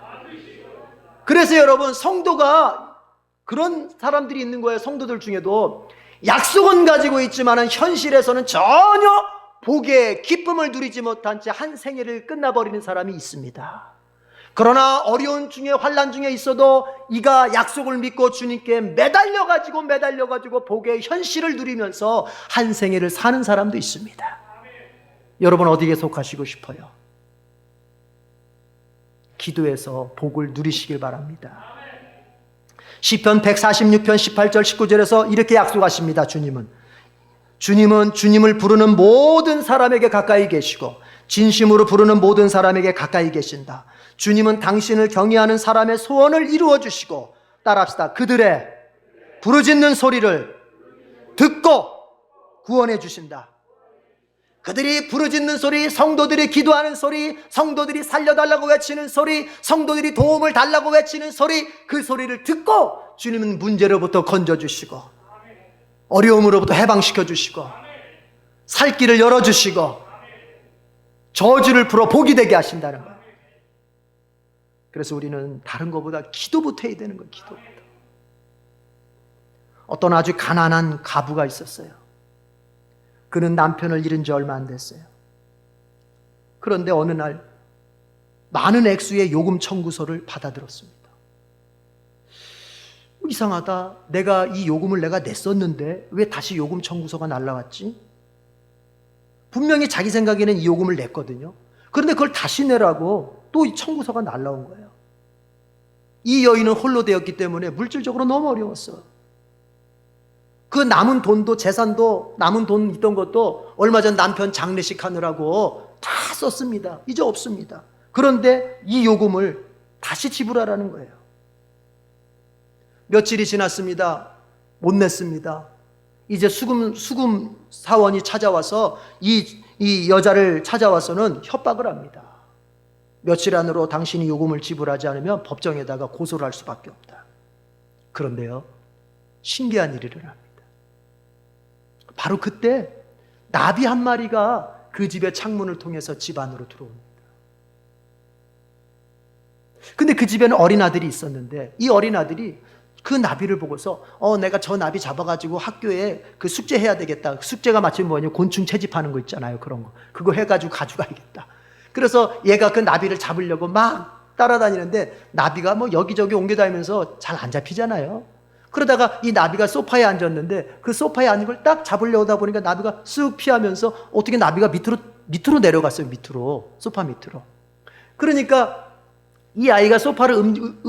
Speaker 1: 그래서 여러분 성도가 그런 사람들이 있는 거예요. 성도들 중에도 약속은 가지고 있지만 현실에서는 전혀 복의 기쁨을 누리지 못한 채 한 생애를 끝나버리는 사람이 있습니다. 그러나 어려운 중에 환난 중에 있어도 이가 약속을 믿고 주님께 매달려가지고 복의 현실을 누리면서 한 생애를 사는 사람도 있습니다. 여러분 어디에 속하시고 싶어요? 기도해서 복을 누리시길 바랍니다. 시편 146편 18절 19절에서 이렇게 약속하십니다. 주님은 주님을 부르는 모든 사람에게 가까이 계시고 진심으로 부르는 모든 사람에게 가까이 계신다. 주님은 당신을 경외하는 사람의 소원을 이루어 주시고, 따라합시다. 그들의 부르짖는 소리를 듣고 구원해 주신다. 그들이 부르짖는 소리, 성도들이 기도하는 소리, 성도들이 살려달라고 외치는 소리, 성도들이 도움을 달라고 외치는 소리, 그 소리를 듣고 주님은 문제로부터 건져주시고 어려움으로부터 해방시켜주시고 살 길을 열어주시고 저주를 풀어 복이 되게 하신다는 거예요. 그래서 우리는 다른 것보다 기도부터 해야 되는 거예요. 기도부터. 어떤 아주 가난한 가부가 있었어요. 그는 남편을 잃은 지 얼마 안 됐어요. 그런데 어느 날 많은 액수의 요금 청구서를 받아들었습니다. 이상하다. 내가 이 요금을 내가 냈었는데 왜 다시 요금 청구서가 날라왔지? 분명히 자기 생각에는 이 요금을 냈거든요. 그런데 그걸 다시 내라고 또 이 청구서가 날라온 거예요. 이 여인은 홀로 되었기 때문에 물질적으로 너무 어려웠어. 그 남은 돈도 재산도 남은 돈 있던 것도 얼마 전 남편 장례식 하느라고 다 썼습니다. 이제 없습니다. 그런데 이 요금을 다시 지불하라는 거예요. 며칠이 지났습니다. 못 냈습니다. 이제 수금 사원이 찾아와서 이 여자를 찾아와서는 협박을 합니다. 며칠 안으로 당신이 요금을 지불하지 않으면 법정에다가 고소를 할 수밖에 없다. 그런데요, 신기한 일이 일어납니다. 바로 그때 나비 한 마리가 그 집의 창문을 통해서 집 안으로 들어옵니다. 근데 그 집에는 어린 아들이 있었는데 이 어린 아들이 그 나비를 보고서 내가 저 나비 잡아가지고 학교에 그 숙제해야 되겠다. 숙제가 마침 뭐냐면 곤충 채집하는 거 있잖아요. 그런 거. 그거 해가지고 가져가야겠다. 그래서 얘가 그 나비를 잡으려고 막 따라다니는데 나비가 뭐 여기저기 옮겨다니면서 잘 안 잡히잖아요. 그러다가 이 나비가 소파에 앉았는데 그 소파에 앉은 걸 딱 잡으려고 하다 보니까 나비가 쓱 피하면서 어떻게 나비가 밑으로 밑으로 내려갔어요. 밑으로. 소파 밑으로. 그러니까 이 아이가 소파를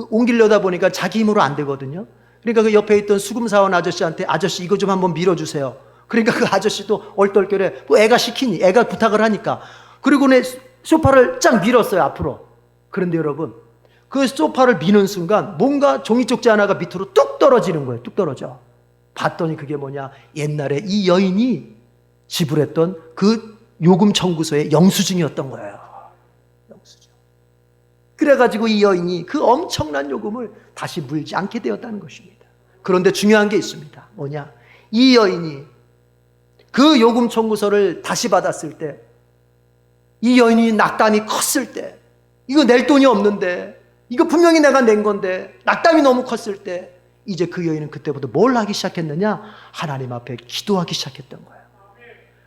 Speaker 1: 옮기려다 보니까 자기 힘으로 안 되거든요. 그러니까 그 옆에 있던 수금사원 아저씨한테 아저씨 이거 좀 한번 밀어주세요. 그러니까 그 아저씨도 얼떨결에 뭐 애가 시키니 애가 부탁을 하니까 그리고 내 소파를 쫙 밀었어요. 앞으로. 그런데 여러분 그 소파를 미는 순간 뭔가 종이쪽지 하나가 밑으로 뚝 떨어지는 거예요. 뚝 떨어져. 봤더니 그게 뭐냐, 옛날에 이 여인이 지불했던 그 요금 청구서의 영수증이었던 거예요. 영수증. 그래가지고 이 여인이 그 엄청난 요금을 다시 물지 않게 되었다는 것입니다. 그런데 중요한 게 있습니다. 뭐냐, 이 여인이 그 요금 청구서를 다시 받았을 때, 이 여인이 낙담이 컸을 때, 이거 낼 돈이 없는데, 이거 분명히 내가 낸 건데 낙담이 너무 컸을 때, 이제 그 여인은 그때부터 뭘 하기 시작했느냐, 하나님 앞에 기도하기 시작했던 거예요.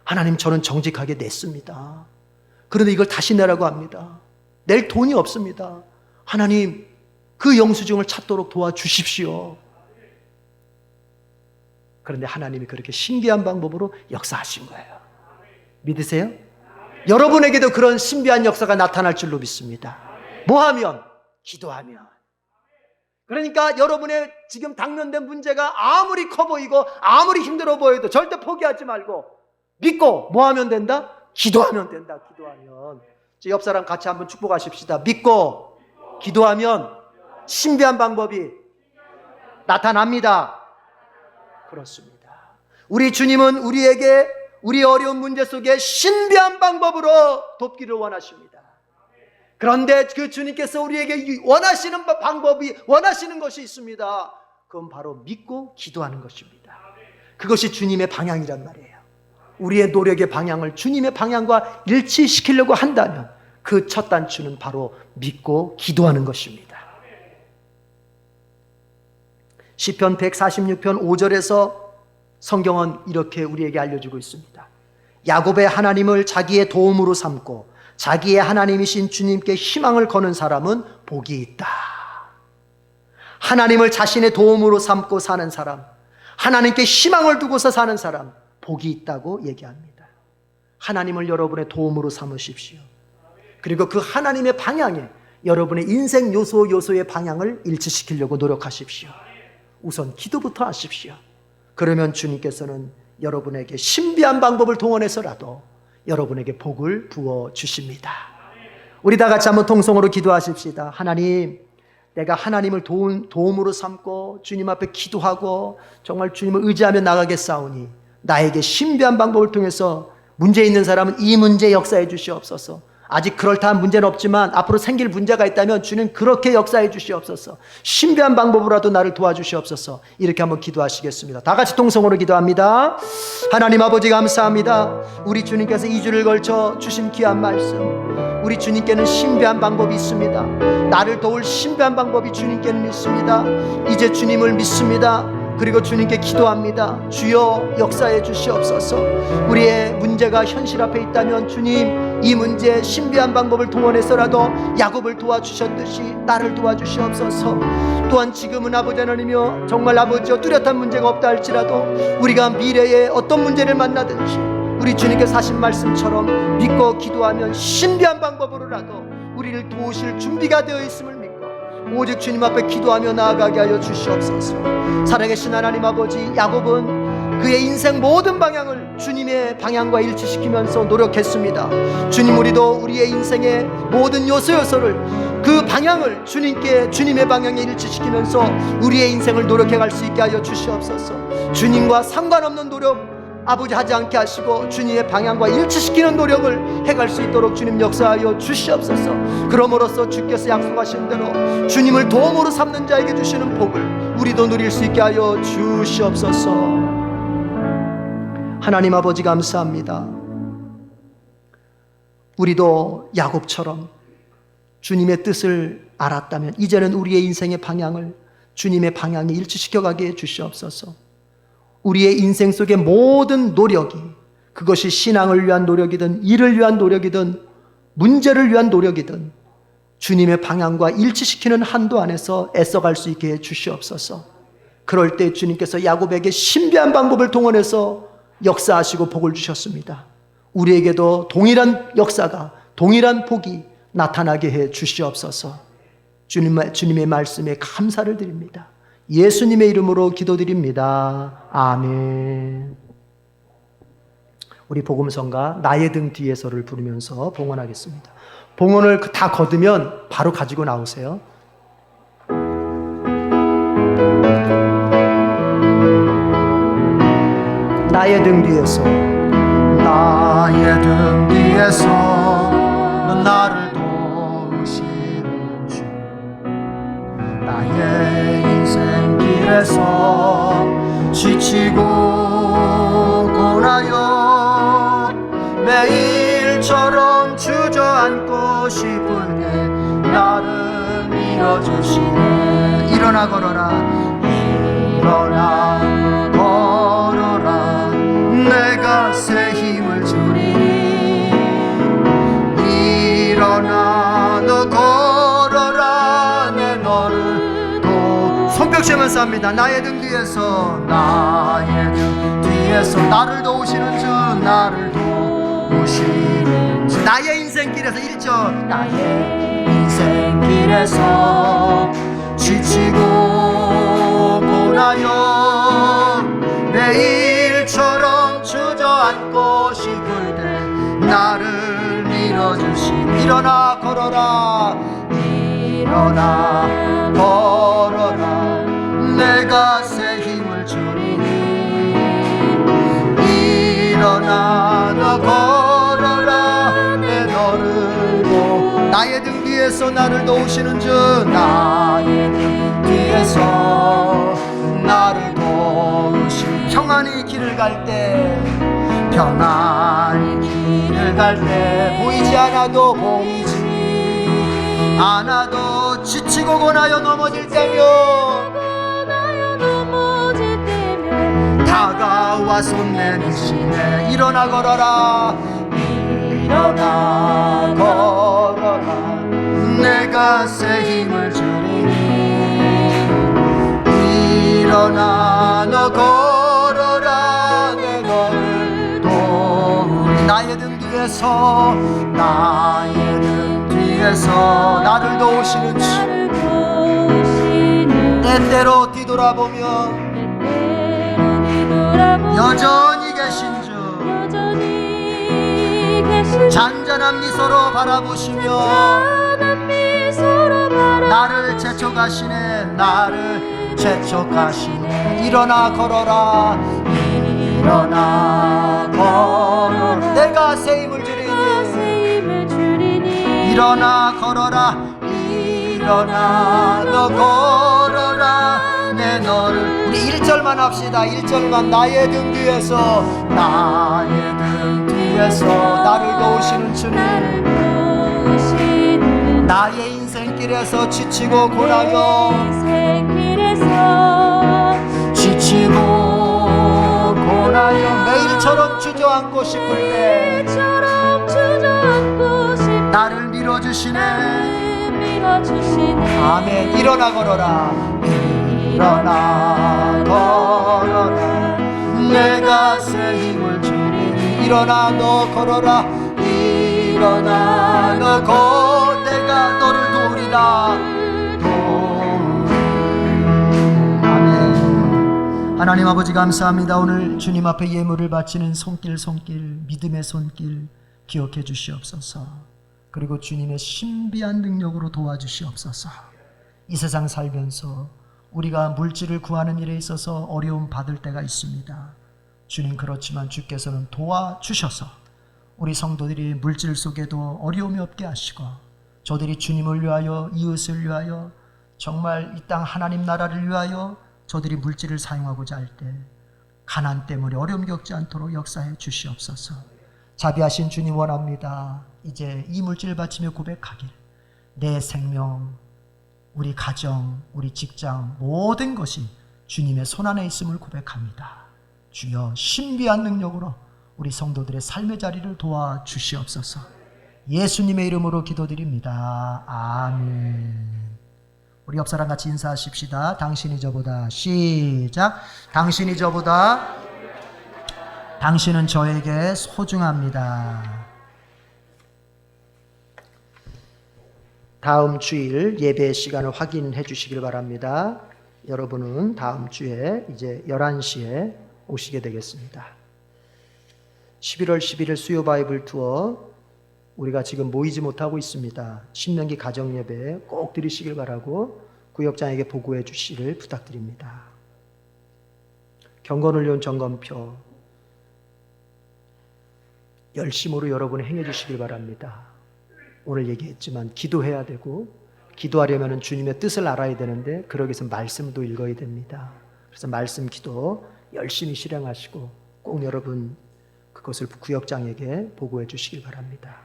Speaker 1: 하나님, 저는 정직하게 냈습니다. 그런데 이걸 다시 내라고 합니다. 낼 돈이 없습니다. 하나님, 그 영수증을 찾도록 도와주십시오. 그런데 하나님이 그렇게 신비한 방법으로 역사하신 거예요. 믿으세요? 여러분에게도 그런 신비한 역사가 나타날 줄로 믿습니다. 뭐 하면? 기도하면. 그러니까 여러분의 지금 당면된 문제가 아무리 커 보이고 아무리 힘들어 보여도 절대 포기하지 말고 믿고 뭐 하면 된다? 기도하면 된다. 기도하면. 옆 사람 같이 한번 축복하십시다. 믿고 기도하면 신비한 방법이 나타납니다. 그렇습니다. 우리 주님은 우리에게 우리 어려운 문제 속에 신비한 방법으로 돕기를 원하십니다. 그런데 그 주님께서 우리에게 원하시는 방법이, 원하시는 것이 있습니다. 그건 바로 믿고 기도하는 것입니다. 그것이 주님의 방향이란 말이에요. 우리의 노력의 방향을 주님의 방향과 일치시키려고 한다면 그 첫 단추는 바로 믿고 기도하는 것입니다. 시편 146편 5절에서 성경은 이렇게 우리에게 알려주고 있습니다. 야곱의 하나님을 자기의 도움으로 삼고 자기의 하나님이신 주님께 희망을 거는 사람은 복이 있다. 하나님을 자신의 도움으로 삼고 사는 사람, 하나님께 희망을 두고서 사는 사람, 복이 있다고 얘기합니다. 하나님을 여러분의 도움으로 삼으십시오. 그리고 그 하나님의 방향에 여러분의 인생 요소의 방향을 일치시키려고 노력하십시오. 우선 기도부터 하십시오. 그러면 주님께서는 여러분에게 신비한 방법을 동원해서라도 여러분에게 복을 부어주십니다. 우리 다 같이 한번 통성으로 기도하십시다. 하나님, 내가 하나님을 도움으로 삼고 주님 앞에 기도하고 정말 주님을 의지하며 나가겠사오니 나에게 신비한 방법을 통해서 문제 있는 사람은 이 문제 역사해 주시옵소서. 아직 그럴듯한 문제는 없지만 앞으로 생길 문제가 있다면 주님 그렇게 역사해 주시옵소서. 신비한 방법으로라도 나를 도와주시옵소서. 이렇게 한번 기도하시겠습니다. 다 같이 통성으로 기도합니다. 하나님 아버지 감사합니다. 우리 주님께서 2주를 걸쳐 주신 귀한 말씀, 우리 주님께는 신비한 방법이 있습니다. 나를 도울 신비한 방법이 주님께는 있습니다. 이제 주님을 믿습니다. 그리고 주님께 기도합니다. 주여 역사해 주시옵소서. 우리의 문제가 현실 앞에 있다면 주님, 이 문제 신비한 방법을 동원해서라도 야곱을 도와주셨듯이 나를 도와주시옵소서. 또한 지금은 아버지 하나님이여, 정말 아버지여 뚜렷한 문제가 없다 할지라도 우리가 미래에 어떤 문제를 만나든지 우리 주님께서 하신 말씀처럼 믿고 기도하면 신비한 방법으로라도 우리를 도우실 준비가 되어 있음을 믿고 오직 주님 앞에 기도하며 나아가게 하여 주시옵소서. 살아계신 하나님 아버지, 야곱은 그의 인생 모든 방향을 주님의 방향과 일치시키면서 노력했습니다. 주님, 우리도 우리의 인생의 모든 요소를 그 방향을 주님의 방향에 일치시키면서 우리의 인생을 노력해갈 수 있게 하여 주시옵소서. 주님과 상관없는 노력 아버지 하지 않게 하시고 주님의 방향과 일치시키는 노력을 해갈 수 있도록 주님 역사하여 주시옵소서. 그러므로써 주께서 약속하신 대로 주님을 도움으로 삼는 자에게 주시는 복을 우리도 누릴 수 있게 하여 주시옵소서. 하나님 아버지 감사합니다. 우리도 야곱처럼 주님의 뜻을 알았다면 이제는 우리의 인생의 방향을 주님의 방향에 일치시켜가게 해주시옵소서. 우리의 인생 속의 모든 노력이, 그것이 신앙을 위한 노력이든 일을 위한 노력이든 문제를 위한 노력이든 주님의 방향과 일치시키는 한도 안에서 애써갈 수 있게 해주시옵소서. 그럴 때 주님께서 야곱에게 신비한 방법을 동원해서 역사하시고 복을 주셨습니다. 우리에게도 동일한 역사가, 동일한 복이 나타나게 해 주시옵소서. 주님의 말씀에 감사를 드립니다. 예수님의 이름으로 기도드립니다. 아멘. 우리 복음성가 나의 등 뒤에서를 부르면서 봉헌하겠습니다. 봉헌을 다 거두면 바로 가지고 나오세요. 나의 등 뒤에서, 나의 등 뒤에서 나를 도우시는 주, 나의 인생길에서 지치고 고나여 매일처럼 주저앉고 싶을 때 나를 밀어주시네. 일어나 걸어라, 일어나 걸어라, 내가 새 힘을 주리니. 일어나 너 걸어라, 내 너를 도. 손뼉치면서 합니다. 나의 등 뒤에서, 나의 등 뒤에서 나를 도우시는 주, 나를 도우시는 주. 나의 인생길에서 1절, 나의 인생길에서 지치고 고나여 매일처럼 주저앉고 싶을 때 나를 밀어주신. 일어나 걸어라, 일어나 걸어라, 내가 새 힘을 주리니. 일어나 너 걸어라, 내 너를 도. 나의 등 뒤에서 나를 도우시는 주, 나의 등 뒤에서 나를 도우시는. 평안히 길을 갈 때, 평안히 길을 갈 때 보이지 않아도 보이지 않아도 지치고 고나여 넘어질 때면 다가와 손 내미시네. 일어나 걸어라, 일어나 걸어라, 내가 새 힘을 주리니. 일어나 너 걸어라, 내 너를 도우리. 나의 등 뒤에서, 나의 등 뒤에서 나를 도우시는 주, 때때로 뒤돌아보면 여전히 계신 주, 잔잔한 미소로 바라보시며 나를 재촉하시네, 나를 재촉하시네. 일어나 걸어라, 일어나 걸어라, 내가 새 힘을 주리니. 일어나 걸어라, 일어나 너 걸어라, 내 너를. 우리 1절만 합시다. 1절만. 나의 등 뒤에서, 나의 등 뒤에서 나를 도우시는 주님, 나의 인생길에서 지치고 고나여, 지치고 고나여 매일처럼 주저앉고 싶을 때 나를 밀어주시네. 아멘. 일어나 걸어라, 일어나 걸어라, 내가 새 힘을 주리니. 일어나 너 걸어라, 일어나 너 걸, 내가 너를 도우리라. 아멘. 하나님 아버지 감사합니다. 오늘 주님 앞에 예물을 바치는 손길, 믿음의 손길 기억해 주시옵소서. 그리고 주님의 신비한 능력으로 도와주시옵소서. 이 세상 살면서 우리가 물질을 구하는 일에 있어서 어려움 받을 때가 있습니다. 주님, 그렇지만 주께서는 도와주셔서 우리 성도들이 물질 속에도 어려움이 없게 하시고, 저들이 주님을 위하여, 이웃을 위하여, 정말 이 땅 하나님 나라를 위하여 저들이 물질을 사용하고자 할 때 가난 때문에 어려움 겪지 않도록 역사해 주시옵소서. 자비하신 주님 원합니다. 이제 이 물질을 바치며 고백하길, 내 생명, 우리 가정, 우리 직장, 모든 것이 주님의 손안에 있음을 고백합니다. 주여, 신비한 능력으로 우리 성도들의 삶의 자리를 도와주시옵소서. 예수님의 이름으로 기도드립니다. 아멘. 우리 옆 사람 같이 인사하십시다. 당신이 저보다, 시작. 당신이 저보다 당신은 저에게 소중합니다. 다음 주일 예배 시간을 확인해 주시길 바랍니다. 여러분은 다음 주에 이제 11시에 오시게 되겠습니다. 11월 11일 수요 바이블 투어 우리가 지금 모이지 못하고 있습니다. 신명기 가정 예배 꼭 드리시길 바라고 구역장에게 보고해 주시기를 부탁드립니다. 경건훈련 점검표 열심으로 여러분이 행해 주시길 바랍니다. 오늘 얘기했지만 기도해야 되고 기도하려면 주님의 뜻을 알아야 되는데 그러기 위해서 말씀도 읽어야 됩니다. 그래서 말씀 기도 열심히 실행하시고 꼭 여러분 그것을 구역장에게 보고해 주시길 바랍니다.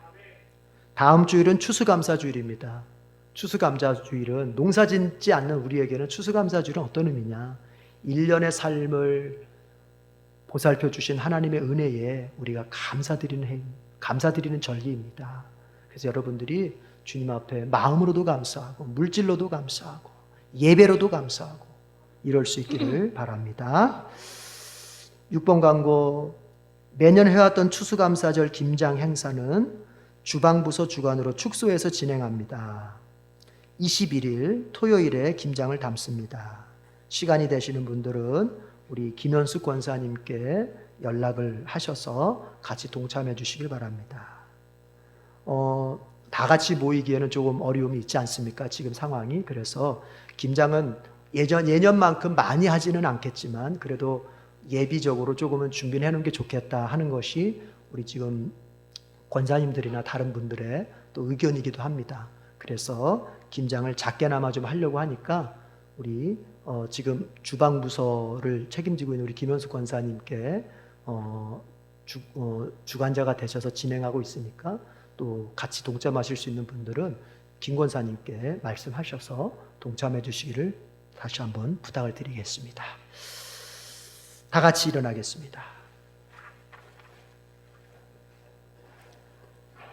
Speaker 1: 다음 주일은 추수감사주일입니다. 추수감사주일은 농사 짓지 않는 우리에게는 추수감사주일은 어떤 의미냐? 1년의 삶을 보살펴 주신 하나님의 은혜에 우리가 감사드리는 절기입니다. 그래서 여러분들이 주님 앞에 마음으로도 감사하고 물질로도 감사하고 예배로도 감사하고 이럴 수 있기를 바랍니다. 6번 광고 매년 해왔던 추수감사절 김장 행사는 주방부서 주관으로 축소해서 진행합니다. 21일 토요일에 김장을 담습니다. 시간이 되시는 분들은 우리 김현숙 권사님께 연락을 하셔서 같이 동참해 주시길 바랍니다. 다 같이 모이기에는 조금 어려움이 있지 않습니까? 지금 상황이. 그래서 김장은 예년만큼 많이 하지는 않겠지만 그래도 예비적으로 조금은 준비해 놓은 게 좋겠다 하는 것이 우리 지금 권사님들이나 다른 분들의 또 의견이기도 합니다. 그래서 김장을 작게나마 좀 하려고 하니까 우리 지금 주방부서를 책임지고 있는 우리 김현숙 권사님께 주관자가 되셔서 진행하고 있으니까 또 같이 동참하실 수 있는 분들은 김 권사님께 말씀하셔서 동참해 주시기를 다시 한번 부탁을 드리겠습니다. 다 같이 일어나겠습니다.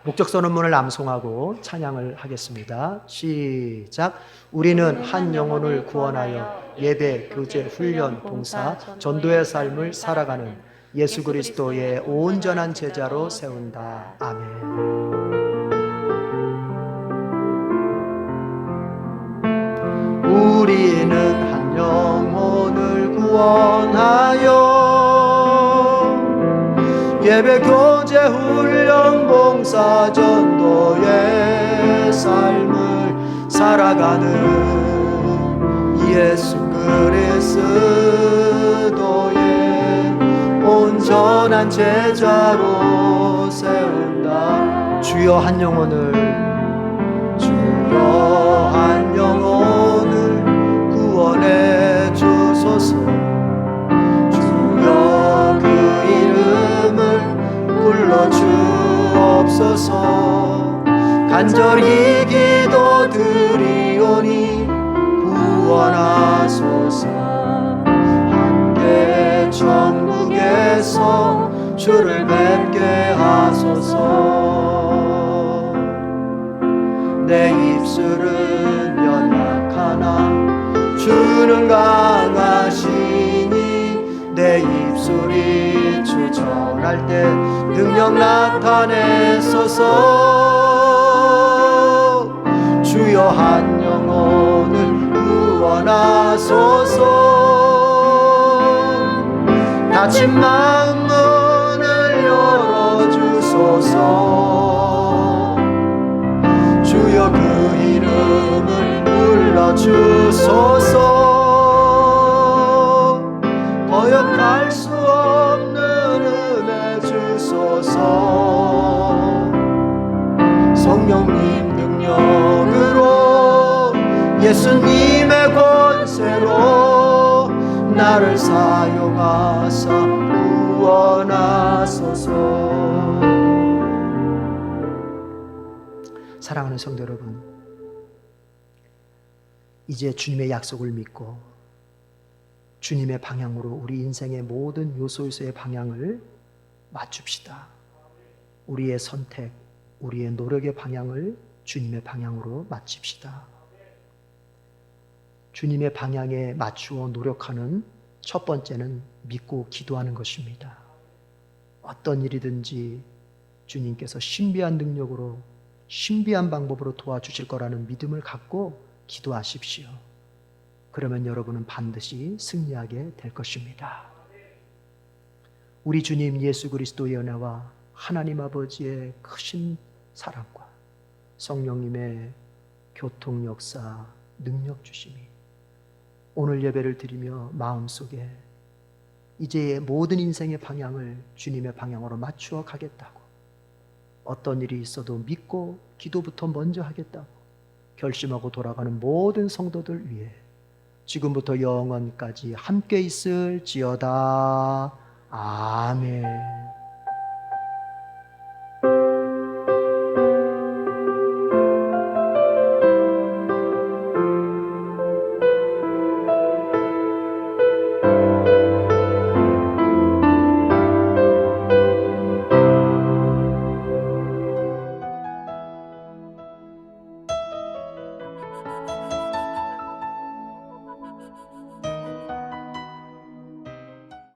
Speaker 1: 목적 선언문을 암송하고 찬양을 하겠습니다. 시작. 우리는 한 영혼을 구원하여 예배, 교제, 훈련, 봉사, 전도의 삶을 살아가는 예수 그리스도의 온전한 제자로 세운다. 아멘. 우리는 한 영혼을 구원하여 예배, 교제, 훈련, 봉사, 전도의 삶을 살아가는 예수 그리스도의 온전한 제자로 세운다. 주여 한 영혼을 구원해 주소서. 주여 그 이름을 불러주옵소서. 간절히 기도드리오니 구원하소서. 함께 천국에서 주를 뵙게 하소서. 내 입술은 연약하나 주는 강하시니 내 입술이 주전할 때 능력 나타내소서. 주여 한 영혼을 구원하소서. 닫힌 마음 문을 열어주소서. 주여 그 이름을 불러주소서. 거역할 수 없는 은혜 주소서. 성령님 능력으로 예수님의 권세로 나를 사용하사 구원하소서. 사랑하는 성도 여러분, 이제 주님의 약속을 믿고 주님의 방향으로 우리 인생의 모든 요소의 방향을 맞춥시다. 우리의 선택, 우리의 노력의 방향을 주님의 방향으로 맞춥시다. 주님의 방향에 맞추어 노력하는 첫 번째는 믿고 기도하는 것입니다. 어떤 일이든지 주님께서 신비한 능력으로 신비한 방법으로 도와주실 거라는 믿음을 갖고 기도하십시오. 그러면 여러분은 반드시 승리하게 될 것입니다. 우리 주님 예수 그리스도의 은혜와 하나님 아버지의 크신 사랑과 성령님의 교통 역사, 능력 주심이 오늘 예배를 드리며 마음속에 이제 모든 인생의 방향을 주님의 방향으로 맞추어 가겠다고, 어떤 일이 있어도 믿고 기도부터 먼저 하겠다고 결심하고 돌아가는 모든 성도들 위해 지금부터 영원까지 함께 있을지어다. 아멘.